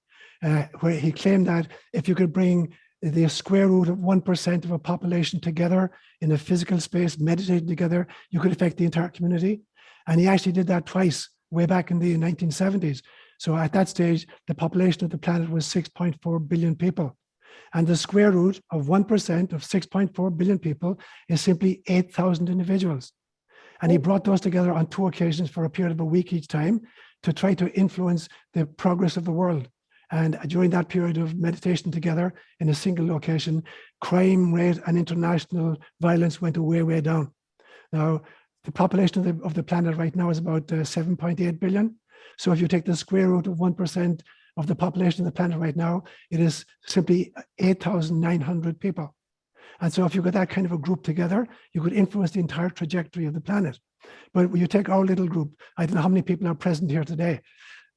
where he claimed that if you could bring the square root of 1% of a population together in a physical space, meditating together, you could affect the entire community. And he actually did that twice, way back in the 1970s. So at that stage, the population of the planet was 6.4 billion people. And the square root of 1% of 6.4 billion people is simply 8,000 individuals. And he brought those together on 2 occasions for a period of a week each time to try to influence the progress of the world. And during that period of meditation together in a single location, crime rate and international violence went way, way down. Now, the population of the planet right now is about 7.8 billion. So if you take the square root of 1% of the population of the planet right now, it is simply 8,900 people. And so if you got that kind of a group together, you could influence the entire trajectory of the planet. But when you take our little group, I don't know how many people are present here today.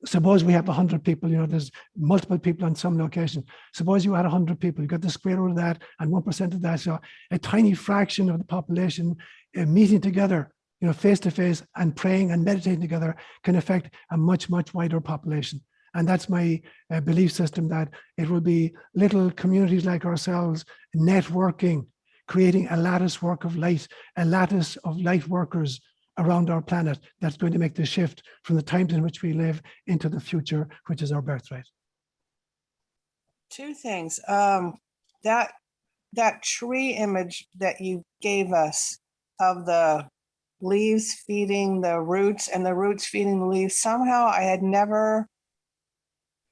Suppose we have 100 people, there's multiple people on some location. Suppose you had 100 people, you got the square root of that and 1% of that. So a tiny fraction of the population meeting together, face to face and praying and meditating together can affect a much, much wider population. And that's my belief system, that it will be little communities like ourselves networking, creating a lattice work of light, a lattice of light workers around our planet that's going to make the shift from the times in which we live into the future, which is our birthright. Two things. That tree image that you gave us of the leaves feeding the roots and the roots feeding the leaves, somehow I had never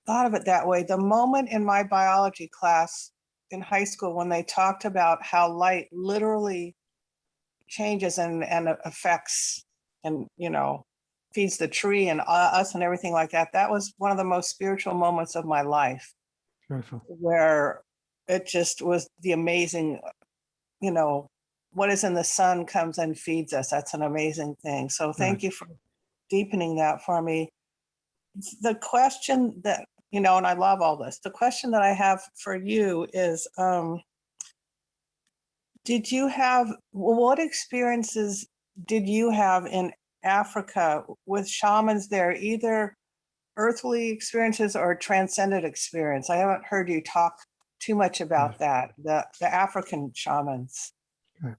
thought of it that way. The moment in my biology class in high school when they talked about how light literally changes and affects and, you know, feeds the tree and us and everything like that, that was one of the most spiritual moments of my life. Beautiful. Where it just was the amazing, you know, what is in the sun comes and feeds us. That's an amazing thing. So thank you for deepening that for me. The question that, you know, and I love all this, the question that I have for you is, what experiences did you have in Africa with shamans there, either earthly experiences or transcendent experience? I haven't heard you talk too much about that, the African shamans. Okay.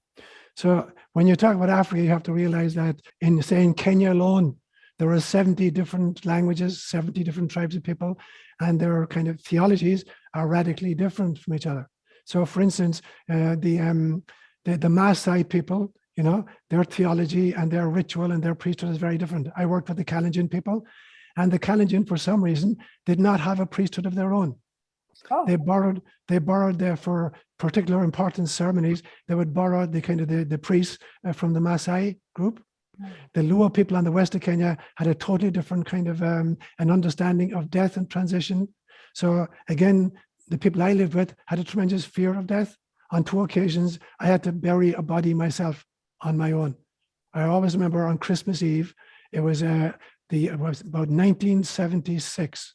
So when you talk about Africa, you have to realize that in, say, in Kenya alone, there are 70 different languages, 70 different tribes of people, and their kind of theologies are radically different from each other. So for instance, the Maasai people, you know, their theology and their ritual and their priesthood is very different. I worked with the Kalenjin people, and the Kalenjin, for some reason, did not have a priesthood of their own. Oh. They borrowed there for particular important ceremonies. They would borrow the kind of the priests from the Maasai group. The Luo people on the west of Kenya had a totally different kind of an understanding of death and transition. So again, the people I lived with had a tremendous fear of death. On 2 occasions, I had to bury a body myself on my own. I always remember on Christmas Eve, it was about 1976.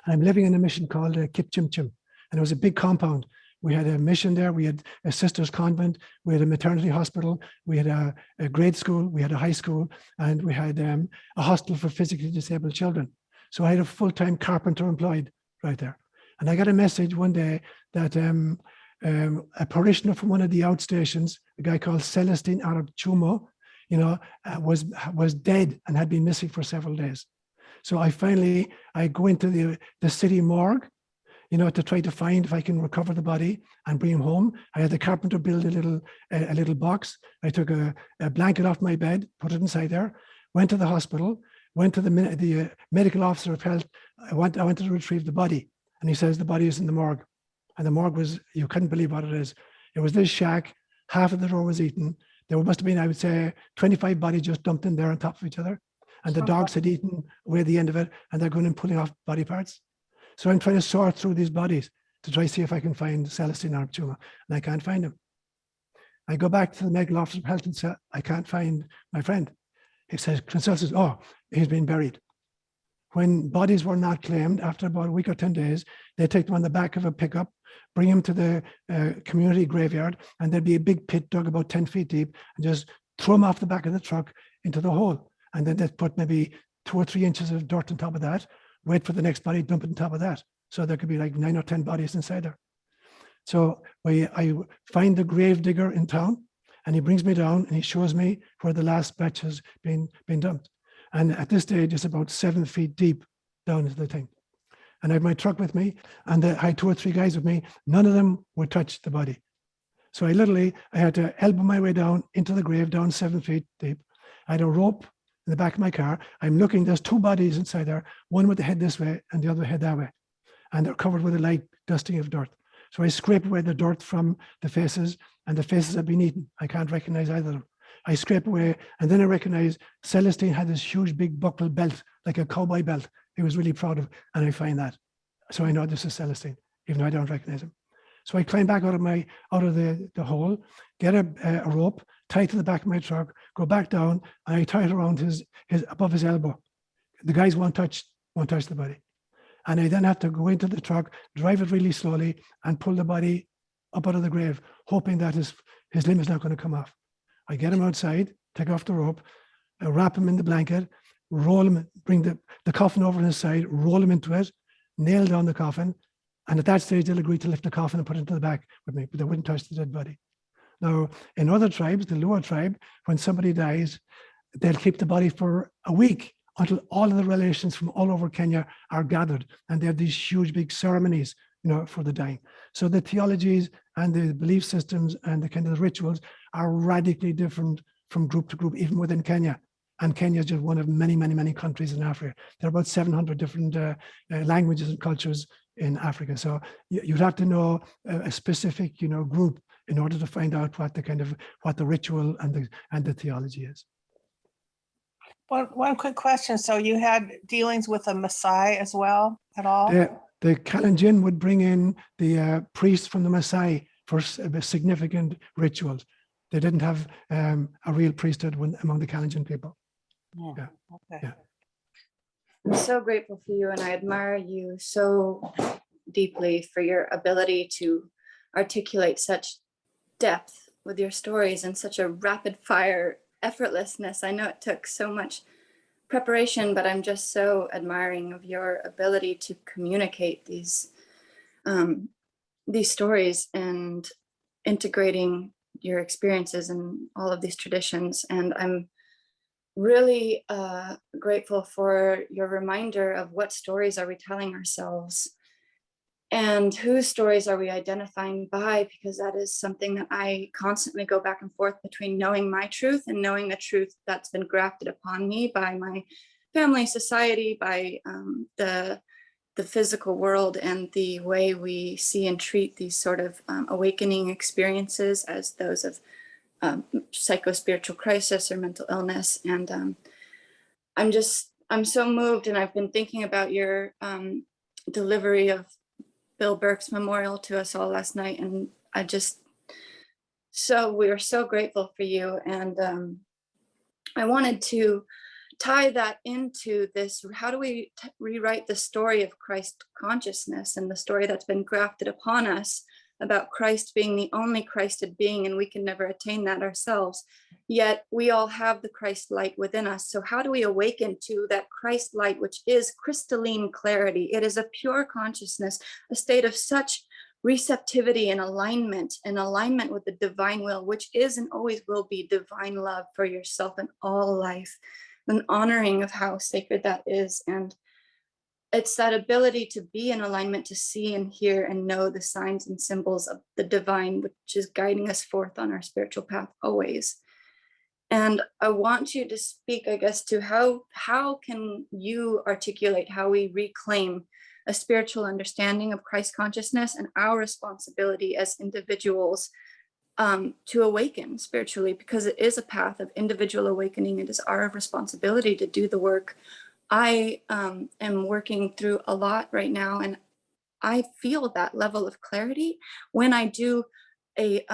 And I'm living in a mission called Kipchimchim, and it was a big compound. We had a mission there. We had a sister's convent. We had a maternity hospital. We had a grade school. We had a high school, and we had a hostel for physically disabled children. So I had a full-time carpenter employed right there. And I got a message one day that a parishioner from one of the outstations, a guy called Celestine Arab Chumo, you know, was dead and had been missing for several days. So I go into the city morgue, you know, to try to find if I can recover the body and bring him home. I had the carpenter build a little box. I took a blanket off my bed, put it inside there, went to the hospital, went to the medical officer of health. I wanted to retrieve the body. And he says, the body is in the morgue. And the morgue was, you couldn't believe what it is. It was this shack, half of the door was eaten. There must have been, I would say, 25 bodies just dumped in there on top of each other. And the dogs had eaten away the end of it, and they're going and pulling off body parts. So I'm trying to sort through these bodies to try to see if I can find Celestine Arab Chuma, and I can't find him. I go back to the medical officer of health and say, I can't find my friend. He says, consultant, oh, he's been buried. When bodies were not claimed, after about a week or 10 days, they take them on the back of a pickup, bring them to the community graveyard, and there'd be a big pit dug about 10 feet deep, and just throw them off the back of the truck into the hole. And then they'd put maybe 2 or 3 inches of dirt on top of that, wait for the next body, dump it on top of that. So there could be like 9 or 10 bodies inside there. So I find the grave digger in town, and he brings me down and he shows me where the last batch has been dumped. And at this stage, it's about 7 feet deep down into the thing. And I had my truck with me, and I had 2 or 3 guys with me. None of them would touch the body. So I had to elbow my way down into the grave, down 7 feet deep. I had a rope in the back of my car. I'm looking, there's 2 bodies inside there, one with the head this way and the other head that way. And they're covered with a light dusting of dirt. So I scrape away the dirt from the faces, and the faces have been eaten. I can't recognize either of them. I scrape away, and then I recognize Celestine had this huge big buckle belt, like a cowboy belt. He was really proud of, and I find that. So I know this is Celestine, even though I don't recognize him. So I climb back out of the hole, get a rope, tie it to the back of my truck, go back down, and I tie it around his above his elbow. The guys won't touch the body. And I then have to go into the truck, drive it really slowly, and pull the body up out of the grave, hoping that his limb is not going to come off. I get him outside, take off the rope, wrap him in the blanket, roll him, bring the coffin over on his side, roll him into it, nail down the coffin. And at that stage, they'll agree to lift the coffin and put it into the back with me, but they wouldn't touch the dead body. Now, in other tribes, the Luo tribe, when somebody dies, they'll keep the body for a week until all of the relations from all over Kenya are gathered. And they have these huge, big ceremonies, for the dying. So the theologies and the belief systems and the kind of rituals are radically different from group to group, even within Kenya. And Kenya is just one of many, many, many countries in Africa. There are about 700 different languages and cultures in Africa. So you'd have to know a specific, group in order to find out what the ritual and the theology is. One quick question. So you had dealings with a Maasai as well at all? The Kalenjin would bring in the priests from the Maasai for significant rituals. They didn't have a real priesthood among the Kalenjin people. Yeah. Okay. Yeah. I'm so grateful for you, and I admire you so deeply for your ability to articulate such depth with your stories and such a rapid fire effortlessness. I know it took so much preparation, but I'm just so admiring of your ability to communicate these stories and integrating your experiences in all of these traditions. And I'm really grateful for your reminder of what stories are we telling ourselves and whose stories are we identifying by, because that is something that I constantly go back and forth between knowing my truth and knowing the truth that's been grafted upon me by my family, society, by the physical world, and the way we see and treat these sort of awakening experiences as those of psycho-spiritual crisis or mental illness. And I'm so moved, and I've been thinking about your delivery of Bill Burke's memorial to us all last night, and we are so grateful for you. And I wanted to tie that into this. How do we rewrite the story of Christ consciousness and the story that's been grafted upon us about Christ being the only Christed being, and we can never attain that ourselves, yet we all have the Christ light within us. So how do we awaken to that Christ light, which is crystalline clarity? It is a pure consciousness, a state of such receptivity and alignment with the divine will, which is and always will be divine love for yourself and all life, an honoring of how sacred that is. And it's that ability to be in alignment, to see and hear and know the signs and symbols of the divine, which is guiding us forth on our spiritual path always. And I want you to speak, I guess, to how can you articulate how we reclaim a spiritual understanding of Christ consciousness and our responsibility as individuals to awaken spiritually, because it is a path of individual awakening. It is our responsibility to do the work. I am working through a lot right now, and I feel that level of clarity when I do a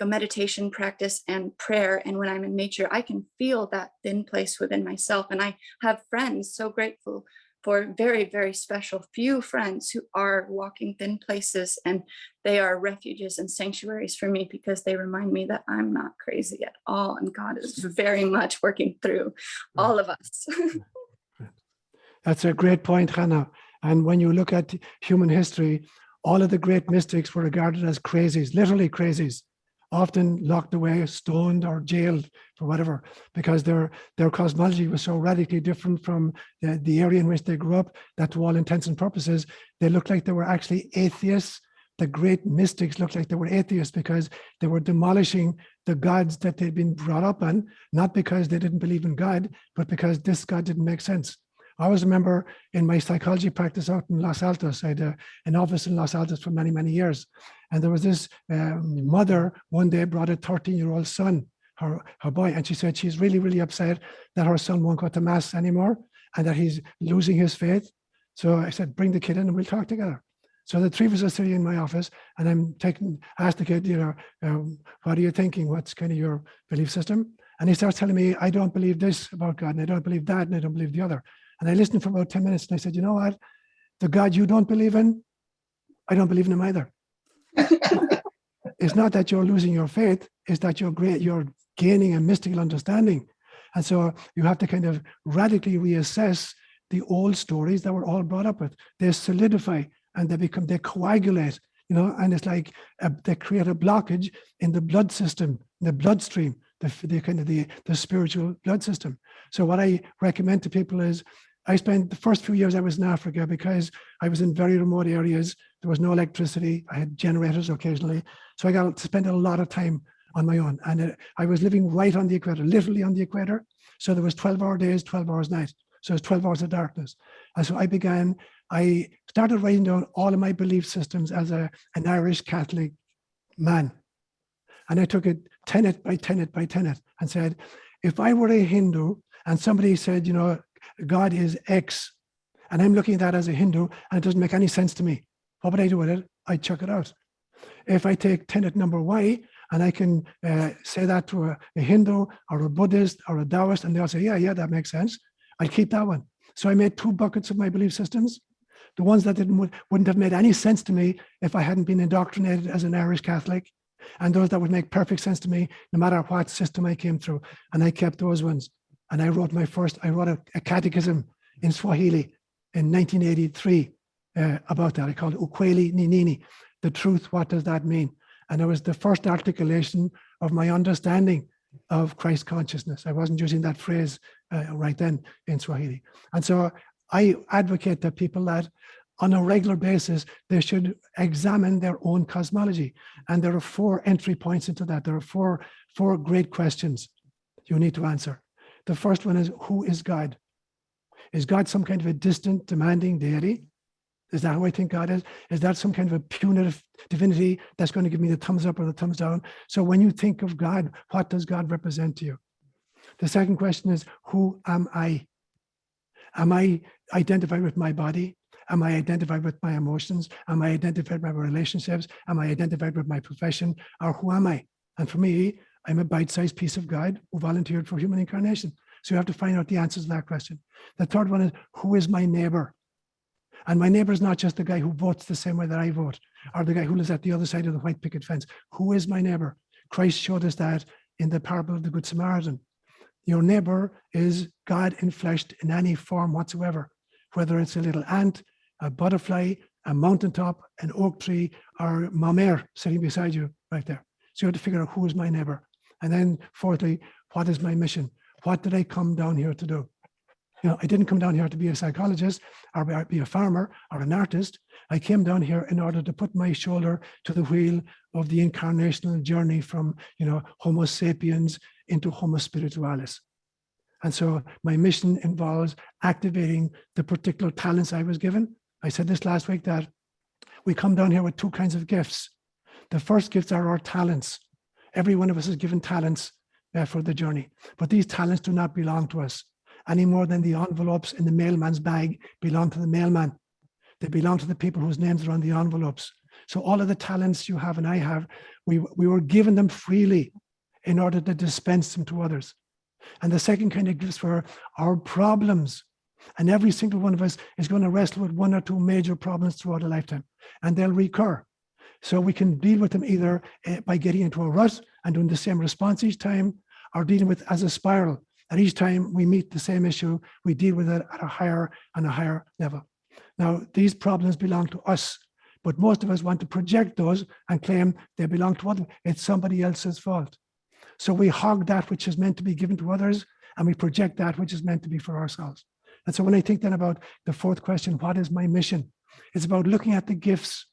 meditation practice and prayer, and when I'm in nature, I can feel that thin place within myself. And I have friends, so grateful for very, very special few friends who are walking thin places, and they are refuges and sanctuaries for me, because they remind me that I'm not crazy at all, and God is very much working through all of us. That's a great point, Hannah. And when you look at human history, all of the great mystics were regarded as crazies, literally crazies, often locked away, stoned, or jailed for whatever, because their cosmology was so radically different from the area in which they grew up that, to all intents and purposes, they looked like they were actually atheists. The great mystics looked like they were atheists because they were demolishing the gods that they'd been brought up on, not because they didn't believe in God, but because this God didn't make sense. I always remember in my psychology practice out in Los Altos, I had an office in Los Altos for many, many years. And there was this mother one day brought a 13-year-old son, her boy, and she said she's really, really upset that her son won't go to mass anymore and that he's losing his faith. So I said, bring the kid in and we'll talk together. So the three of us are sitting in my office, and I'm asked the kid, what are you thinking? What's kind of your belief system? And he starts telling me, I don't believe this about God, and I don't believe that, and I don't believe the other. And I listened for about 10 minutes, and I said, you know what? The God you don't believe in, I don't believe in him either. It's not that you're losing your faith, it's that you're gaining a mystical understanding. And so you have to kind of radically reassess the old stories that we're all brought up with. They solidify and they coagulate, you know, and it's like they create a blockage in the blood system, the bloodstream, the spiritual blood system. So what I recommend to people is, I spent the first few years I was in Africa because I was in very remote areas. There was no electricity. I had generators occasionally. So I got to spend a lot of time on my own. And I was living right on the equator, literally on the equator. So there was 12-hour days, 12 hours night. So it was 12 hours of darkness. And so I started writing down all of my belief systems as an Irish Catholic man. And I took it tenet by tenet by tenet and said, if I were a Hindu and somebody said, you know, God is X, and I'm looking at that as a Hindu and it doesn't make any sense to me, what would I do with it? I'd chuck it out. If I take tenet number Y and I can say that to a Hindu or a Buddhist or a Taoist, and they'll say, yeah, that makes sense, I'd keep that one. So I made 2 buckets of my belief systems. The ones that wouldn't have made any sense to me if I hadn't been indoctrinated as an Irish Catholic, and those that would make perfect sense to me no matter what system I came through. And I kept those ones. And I wrote a catechism in Swahili in 1983 about that. I called it Ukweli ni Nini, the truth, what does that mean? And it was the first articulation of my understanding of Christ consciousness. I wasn't using that phrase right then in Swahili. And so I advocate that people that on a regular basis, they should examine their own cosmology. And there are 4 entry points into that. There are four great questions you need to answer. The first one is, who is God? Is God some kind of a distant, demanding deity? Is that how I think God is? Is that some kind of a punitive divinity that's going to give me the thumbs up or the thumbs down? So when you think of God, what does God represent to you? The second question is, who am I? Am I identified with my body? Am I identified with my emotions? Am I identified with my relationships? Am I identified with my profession? Or who am I? And for me, I'm a bite-sized piece of God who volunteered for human incarnation. So you have to find out the answers to that question. The third one is, who is my neighbor? And my neighbor is not just the guy who votes the same way that I vote, or the guy who lives at the other side of the white picket fence. Who is my neighbor? Christ showed us that in the parable of the Good Samaritan. Your neighbor is God enfleshed in any form whatsoever, whether it's a little ant, a butterfly, a mountaintop, an oak tree, or Mamer sitting beside you right there. So you have to figure out who is my neighbor. And then fourthly, what is my mission? What did I come down here to do? You know, I didn't come down here to be a psychologist or be a farmer or an artist. I came down here in order to put my shoulder to the wheel of the incarnational journey from, you know, Homo sapiens into Homo spiritualis. And so my mission involves activating the particular talents I was given. I said this last week that we come down here with 2 kinds of gifts. The first gifts are our talents. Every one of us is given talents for the journey, but these talents do not belong to us any more than the envelopes in the mailman's bag belong to the mailman. They belong to the people whose names are on the envelopes. So all of the talents you have and I have, we were given them freely in order to dispense them to others. And the second kind of gifts were our problems. And every single one of us is going to wrestle with 1 or 2 major problems throughout a lifetime, and they'll recur. So we can deal with them either by getting into a rut and doing the same response each time, or dealing with as a spiral. And each time we meet the same issue, we deal with it at a higher and a higher level. Now, these problems belong to us, but most of us want to project those and claim they belong to others. It's somebody else's fault. So we hog that which is meant to be given to others, and we project that which is meant to be for ourselves. And so when I think then about the 4th question, what is my mission? It's about looking at the gifts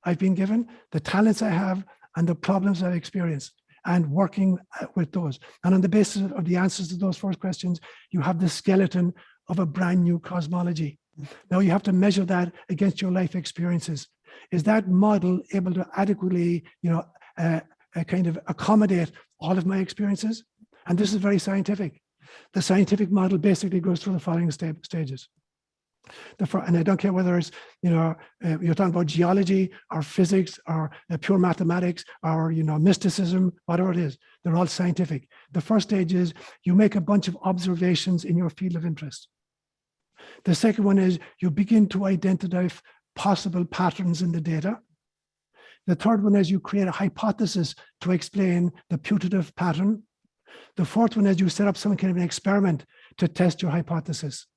I've been given, the talents I have, and the problems I've experienced, and working with those. And on the basis of the answers to those 4 questions, you have the skeleton of a brand new cosmology. Now you have to measure that against your life experiences. Is that model able to adequately, you know, kind of accommodate all of my experiences? And this is very scientific. The scientific model basically goes through the following stages. And I don't care whether it's, you know, you're talking about geology or physics or pure mathematics or, you know, mysticism, whatever it is, they're all scientific. The first stage is you make a bunch of observations in your field of interest. The second one is you begin to identify possible patterns in the data. The third one is you create a hypothesis to explain the putative pattern. The fourth one is you set up some kind of an experiment to test your hypothesis.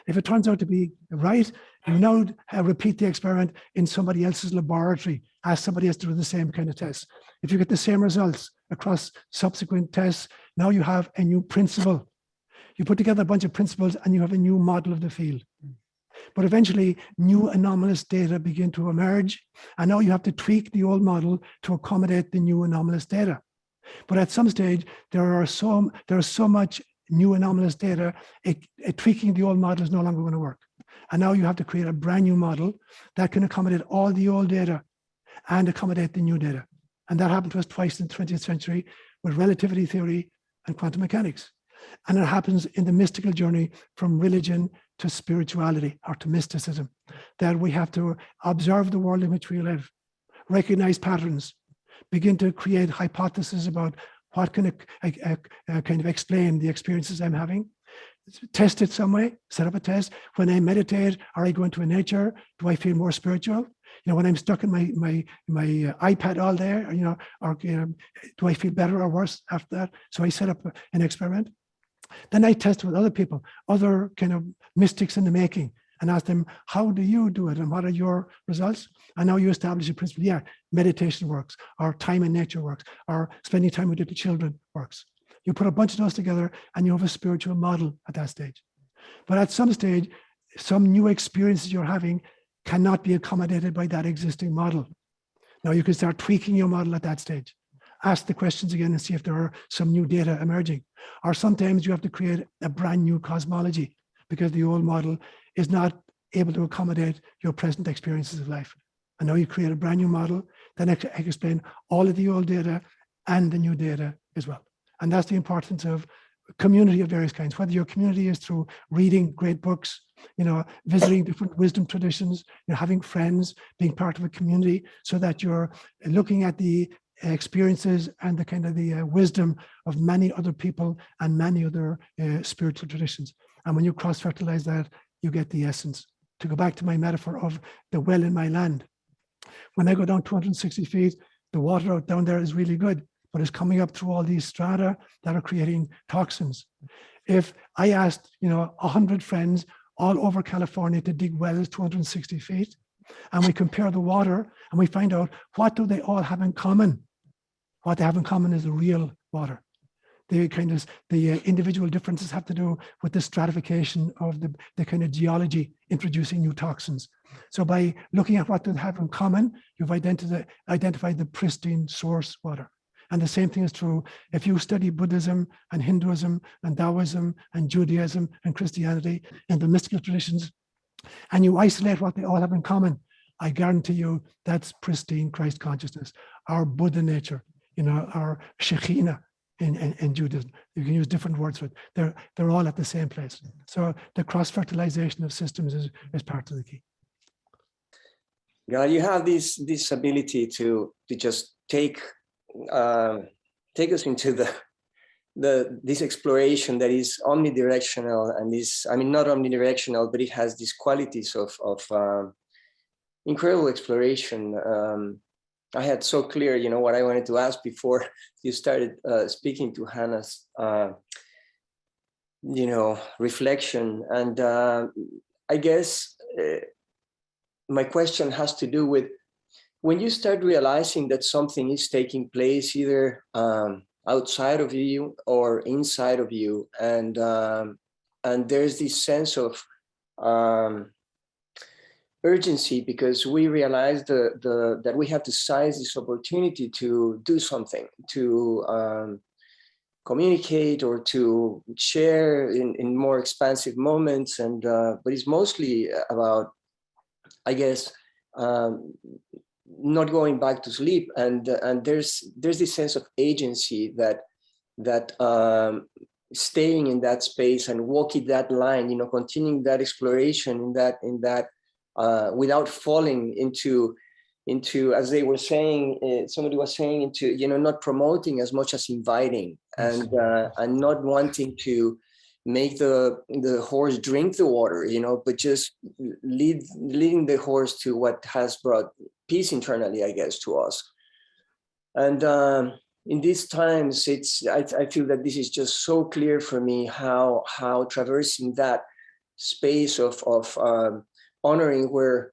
If it turns out to be right, you now repeat the experiment in somebody else's laboratory, ask somebody else to do the same kind of tests. If you get the same results across subsequent tests, now you have a new principle. You put together a bunch of principles and you have a new model of the field. But eventually, new anomalous data begin to emerge, and now you have to tweak the old model to accommodate the new anomalous data. But at some stage, there is so much new anomalous data, tweaking the old model is no longer going to work. And now you have to create a brand new model that can accommodate all the old data and accommodate the new data. And that happened to us twice in the 20th century with relativity theory and quantum mechanics. And it happens in the mystical journey from religion to spirituality or to mysticism, that we have to observe the world in which we live, recognize patterns, begin to create hypotheses about what can kind of explain the experiences I'm having, test it some way, set up a test. When I meditate or I go into a nature, do I feel more spiritual? You know, when I'm stuck in my iPad all day, or do I feel better or worse after that? So I set up an experiment. Then I test with other people, other kind of mystics in the making, and ask them, how do you do it? And what are your results? And now you establish a principle. Yeah, meditation works, or time in nature works, or spending time with little children works. You put a bunch of those together and you have a spiritual model at that stage. But at some stage, some new experiences you're having cannot be accommodated by that existing model. Now you can start tweaking your model at that stage. Ask the questions again and see if there are some new data emerging. Or sometimes you have to create a brand new cosmology because the old model is not able to accommodate your present experiences of life. And now you create a brand new model, then I can explain all of the old data and the new data as well. And that's the importance of community of various kinds, whether your community is through reading great books, visiting different wisdom traditions, having friends, being part of a community, so that you're looking at the experiences and the kind of the wisdom of many other people and many other spiritual traditions. And when you cross-fertilize that, you get the essence. To go back to my metaphor of the well in my land, when I go down 260 feet, the water out down there is really good, but it's coming up through all these strata that are creating toxins. If I asked, 100 friends all over California to dig wells 260 feet, and we compare the water and we find out what do they all have in common. What they have in common is the real water. The individual differences have to do with the stratification of the kind of geology introducing new toxins. So by looking at what they have in common, you've identified the pristine source water. And the same thing is true if you study Buddhism and Hinduism and Taoism and Judaism and Christianity and the mystical traditions, and you isolate what they all have in common. I guarantee you that's pristine Christ consciousness, our Buddha nature, our Shekhinah in Judaism. You can use different words for it. They're all at the same place. So the cross-fertilization of systems is part of the key. God, you have this ability to just take us into this exploration that is omnidirectional, and not omnidirectional, but it has these qualities of incredible exploration. I had so clear, what I wanted to ask before you started speaking to Hannah's, reflection. And I guess my question has to do with when you start realizing that something is taking place either outside of you or inside of you, and there's this sense of urgency because we realize that we have to seize this opportunity to do something, to communicate or to share in more expansive moments, and but it's mostly about, I guess, not going back to sleep, and there's this sense of agency that staying in that space and walking that line, continuing that exploration in that without falling into as they were saying, somebody was saying, into not promoting as much as inviting, and not wanting to make the horse drink the water, but just leading the horse to what has brought peace internally, I guess, to us. And in these times, I feel that this is just so clear for me how traversing that space of honoring where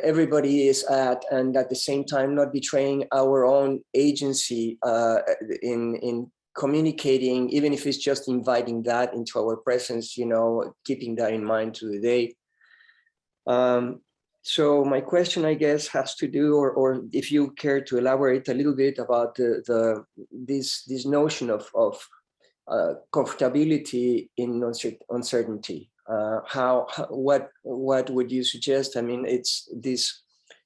everybody is at, and at the same time not betraying our own agency in communicating, even if it's just inviting that into our presence, you know, keeping that in mind to the day. So my question, I guess, has to do, or if you care to elaborate a little bit about this notion of comfortability in uncertainty. What would you suggest? I mean, it's this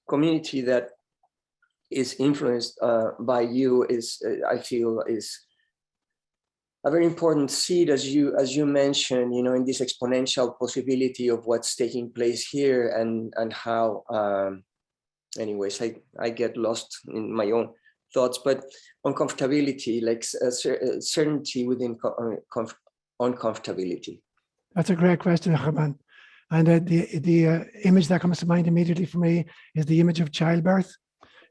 community that is influenced by you is, I feel, is a very important seed, as you mentioned, you know, in this exponential possibility of what's taking place here, and how. Anyways, I get lost in my own thoughts, but uncomfortability, like certainty within uncomfortability. That's a great question, Germán. And the image that comes to mind immediately for me is the image of childbirth.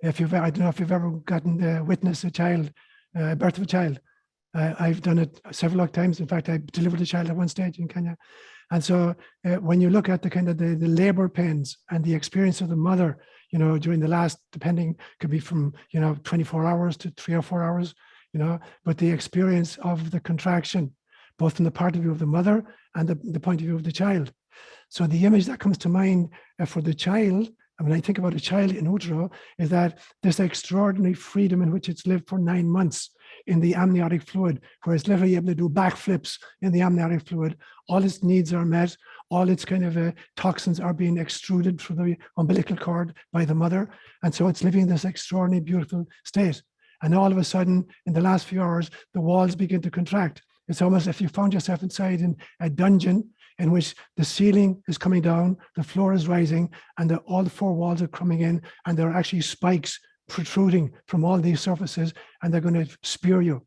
I don't know if you've ever gotten to witness a child, birth of a child. I've done it several times. In fact, I delivered a child at one stage in Kenya. And so when you look at the kind of the labor pains and the experience of the mother, you know, during the last, depending, could be from, you know, 24 hours to 3 or 4 hours, you know, but the experience of the contraction, both from the point of view of the mother and the point of view of the child. So the image that comes to mind for the child, and when I think about a child in utero, is that this extraordinary freedom in which it's lived for 9 months in the amniotic fluid, where it's literally able to do backflips in the amniotic fluid. All its needs are met. All its kind of toxins are being extruded through the umbilical cord by the mother. And so it's living in this extraordinary, beautiful state. And all of a sudden, in the last few hours, the walls begin to contract. It's almost if you found yourself inside in a dungeon in which the ceiling is coming down, the floor is rising, and all the 4 walls are coming in, and there are actually spikes protruding from all these surfaces, and they're going to spear you.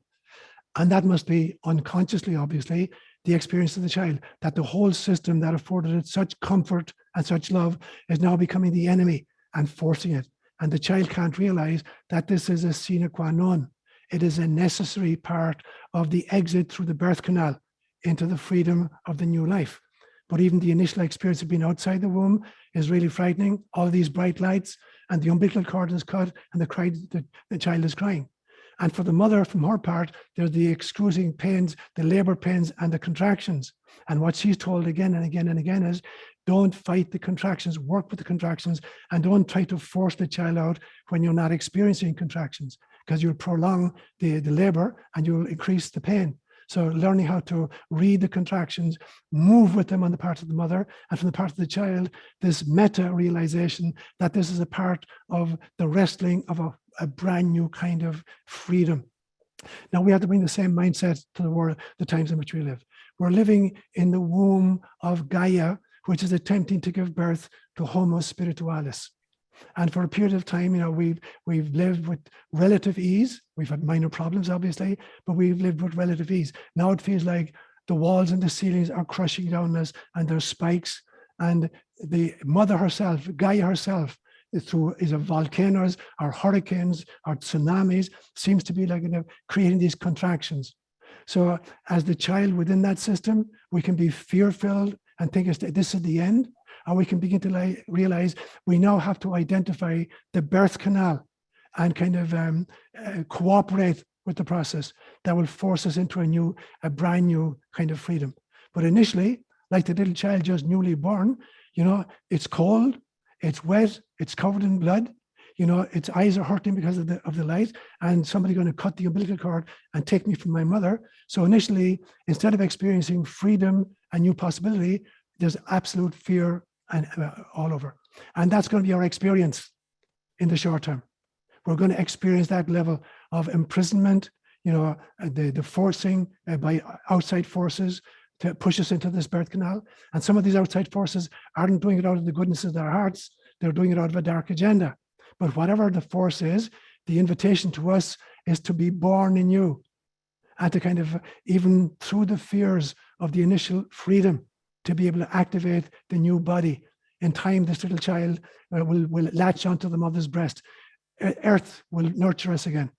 And that must be unconsciously, obviously, the experience of the child, that the whole system that afforded it such comfort and such love is now becoming the enemy and forcing it. And the child can't realize that this is a sine qua non. It is a necessary part of the exit through the birth canal into the freedom of the new life. But even the initial experience of being outside the womb is really frightening. All these bright lights, and the umbilical cord is cut, and the child is crying. And for the mother, from her part, there's the excruciating pains, the labor pains, and the contractions. And what she's told again and again and again is, don't fight the contractions, work with the contractions, and don't try to force the child out when you're not experiencing contractions, because you'll prolong the labor and you'll increase the pain. So learning how to read the contractions, move with them on the part of the mother, and from the part of the child, this meta-realization that this is a part of the wrestling of a brand new kind of freedom. Now we have to bring the same mindset to the world, the times in which we live. We're living in the womb of Gaia, which is attempting to give birth to Homo spiritualis. And for a period of time, you know, we've lived with relative ease. We've had minor problems, obviously, but we've lived with relative ease. Now it feels like the walls and the ceilings are crushing down us, and there's spikes. And the mother herself, Gaia herself, through either volcanoes or hurricanes or tsunamis, seems to be like, you know, creating these contractions. So as the child within that system, we can be fear-filled and think this is the end. Or we can begin to realize we now have to identify the birth canal and kind of cooperate with the process that will force us into a brand new kind of freedom. But initially, like the little child just newly born, you know, it's cold, it's wet, it's covered in blood, you know, its eyes are hurting because of the light, and somebody's going to cut the umbilical cord and take me from my mother. So initially, instead of experiencing freedom and new possibility, there's absolute fear and all over. And that's going to be our experience in the short term. We're going to experience that level of imprisonment, you know, the forcing by outside forces to push us into this birth canal. And some of these outside forces aren't doing it out of the goodness of their hearts. They're doing it out of a dark agenda. But whatever the force is, the invitation to us is to be born anew and to kind of, even through the fears of the initial freedom, to be able to activate the new body. In time, this little child will latch onto the mother's breast. Earth will nurture us again.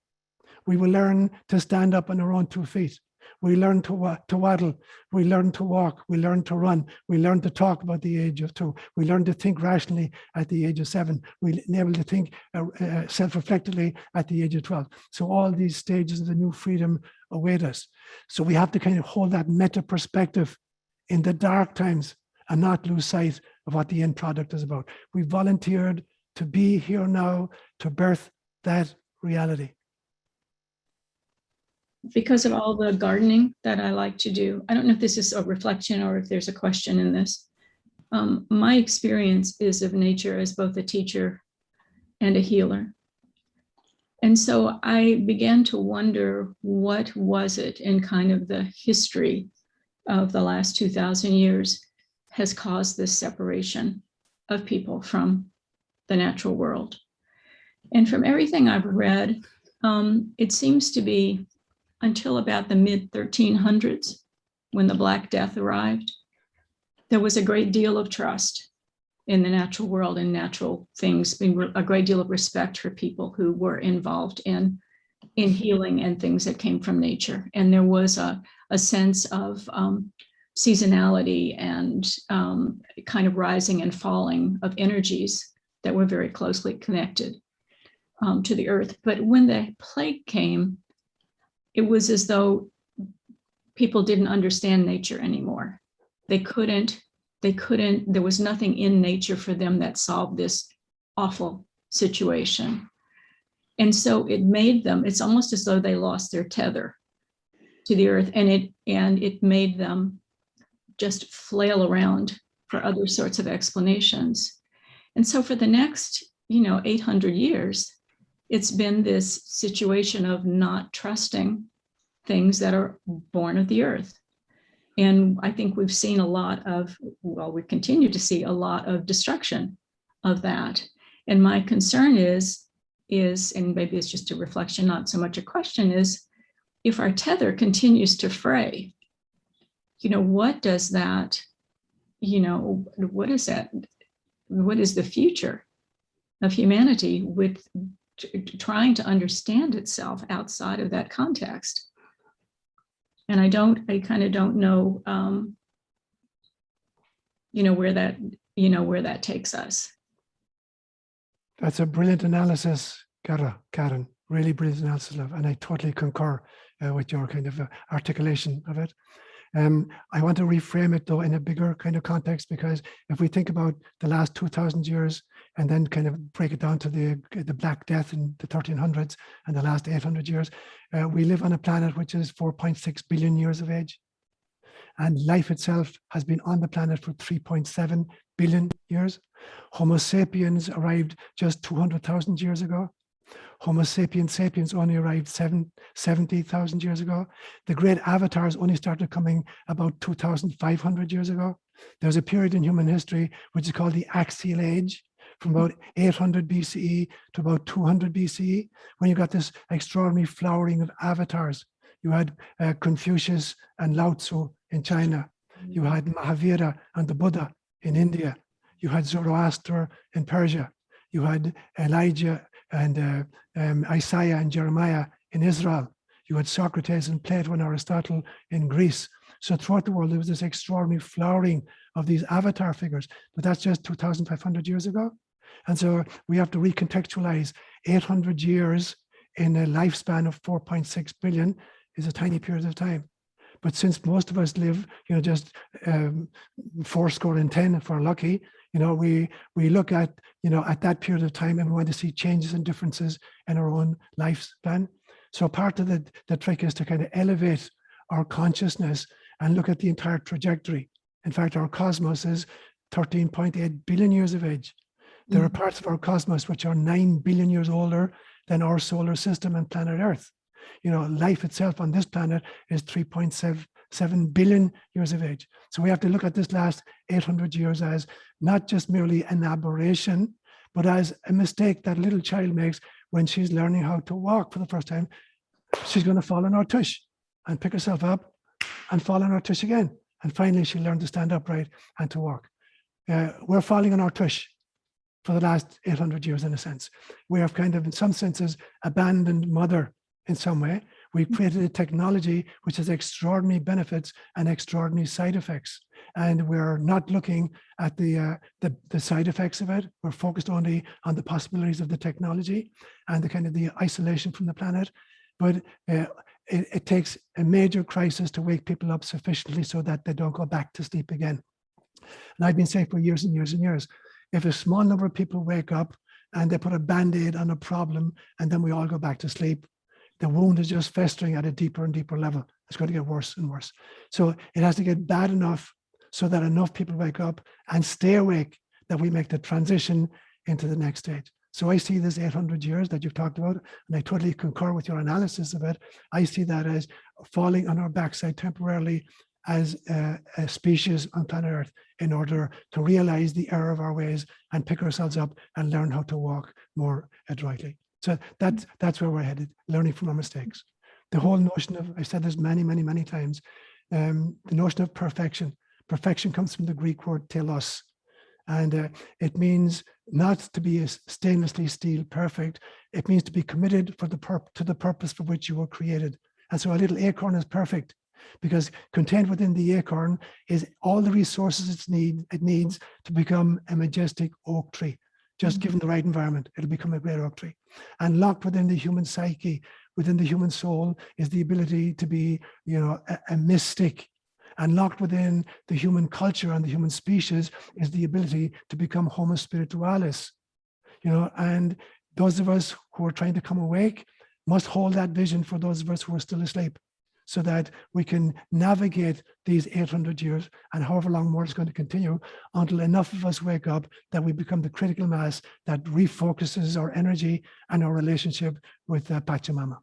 We will learn to stand up on our own 2 feet. We learn to waddle. We learn to walk. We learn to run. We learn to talk about the age of 2. We learn to think rationally at the age of 7. We're able to think self-reflectively at the age of 12. So all these stages of the new freedom await us. So we have to kind of hold that meta perspective in the dark times and not lose sight of what the end product is about. We volunteered to be here now to birth that reality. Because of all the gardening that I like to do, I don't know if this is a reflection or if there's a question in this. My experience is of nature as both a teacher and a healer. And so I began to wonder, what was it in kind of the history of the last 2,000 years has caused this separation of people from the natural world? And from everything I've read, it seems to be until about the mid-1300s, when the Black Death arrived, there was a great deal of trust in the natural world and natural things, a great deal of respect for people who were involved in healing and things that came from nature. And there was a sense of seasonality and kind of rising and falling of energies that were very closely connected to the earth. But when the plague came, it was as though people didn't understand nature anymore. They couldn't, there was nothing in nature for them that solved this awful situation. And so it made them, it's almost as though they lost their tether to the earth, and it made them just flail around for other sorts of explanations. And so for the next, 800 years, it's been this situation of not trusting things that are born of the earth. And I think we've seen a lot of, we continue to see a lot of destruction of that. And my concern is, and maybe it's just a reflection, not so much a question, is if our tether continues to fray, what does that, what is that? What is the future of humanity with trying to understand itself outside of that context? And I kind of don't know, where that takes us. That's a brilliant analysis, Karen, really brilliant analysis, love. And I totally concur with your kind of articulation of it. I want to reframe it though in a bigger kind of context, because if we think about the last 2,000 years and then kind of break it down to the Black Death in the 1300s and the last 800 years, we live on a planet which is 4.6 billion years of age. And life itself has been on the planet for 3.7 billion years. Homo sapiens arrived just 200,000 years ago. Homo sapiens sapiens only arrived 70,000 years ago. The great avatars only started coming about 2,500 years ago. There's a period in human history which is called the Axial Age, from about 800 BCE to about 200 BCE, when you got this extraordinary flowering of avatars. You had Confucius and Lao Tzu in China. You had Mahavira and the Buddha in India. You had Zoroaster in Persia. You had Elijah and Isaiah and Jeremiah in Israel. You had Socrates and Plato and Aristotle in Greece. So throughout the world, there was this extraordinary flowering of these avatar figures, but that's just 2,500 years ago. And so we have to recontextualize 800 years in a lifespan of 4.6 billion is a tiny period of time. But since most of us live, just 80 if we're lucky, we look at, at that period of time and we want to see changes and differences in our own lifespan. So part of the trick is to kind of elevate our consciousness and look at the entire trajectory. In fact, our cosmos is 13.8 billion years of age. There are parts of our cosmos which are 9 billion years older than our solar system and planet Earth. Life itself on this planet is 3.7 billion years of age. So we have to look at this last 800 years as not just merely an aberration, but as a mistake that a little child makes when she's learning how to walk for the first time. She's going to fall on her tush and pick herself up and fall on her tush again. And finally, she'll learn to stand upright and to walk. We're falling on our tush for the last 800 years, in a sense. We have kind of, in some senses, abandoned mother in some way. We've created a technology which has extraordinary benefits and extraordinary side effects. And we're not looking at the side effects of it. We're focused only on the possibilities of the technology and the kind of the isolation from the planet. But it takes a major crisis to wake people up sufficiently so that they don't go back to sleep again. And I've been saying for years and years and years, if a small number of people wake up and they put a Band-Aid on a problem and then we all go back to sleep, the wound is just festering at a deeper and deeper level. It's going to get worse and worse. So it has to get bad enough so that enough people wake up and stay awake that we make the transition into the next stage. So I see this 800 years that you've talked about, and I totally concur with your analysis of it. I see that as falling on our backside temporarily as a species on planet Earth in order to realize the error of our ways and pick ourselves up and learn how to walk more adroitly. So that's where we're headed, learning from our mistakes. The whole notion of, I've said this many, many, many times, the notion of perfection. Perfection comes from the Greek word telos, and it means not to be a stainlessly steel perfect. It means to be committed to the purpose for which you were created. And so a little acorn is perfect because contained within the acorn is all the resources it needs to become a majestic oak tree. Just given the right environment, it'll become a great oak tree. And locked within the human psyche, within the human soul, is the ability to be, a mystic. And locked within the human culture and the human species is the ability to become homo spiritualis. And those of us who are trying to come awake must hold that vision for those of us who are still asleep, so that we can navigate these 800 years and however long more it's going to continue until enough of us wake up that we become the critical mass that refocuses our energy and our relationship with Pachamama.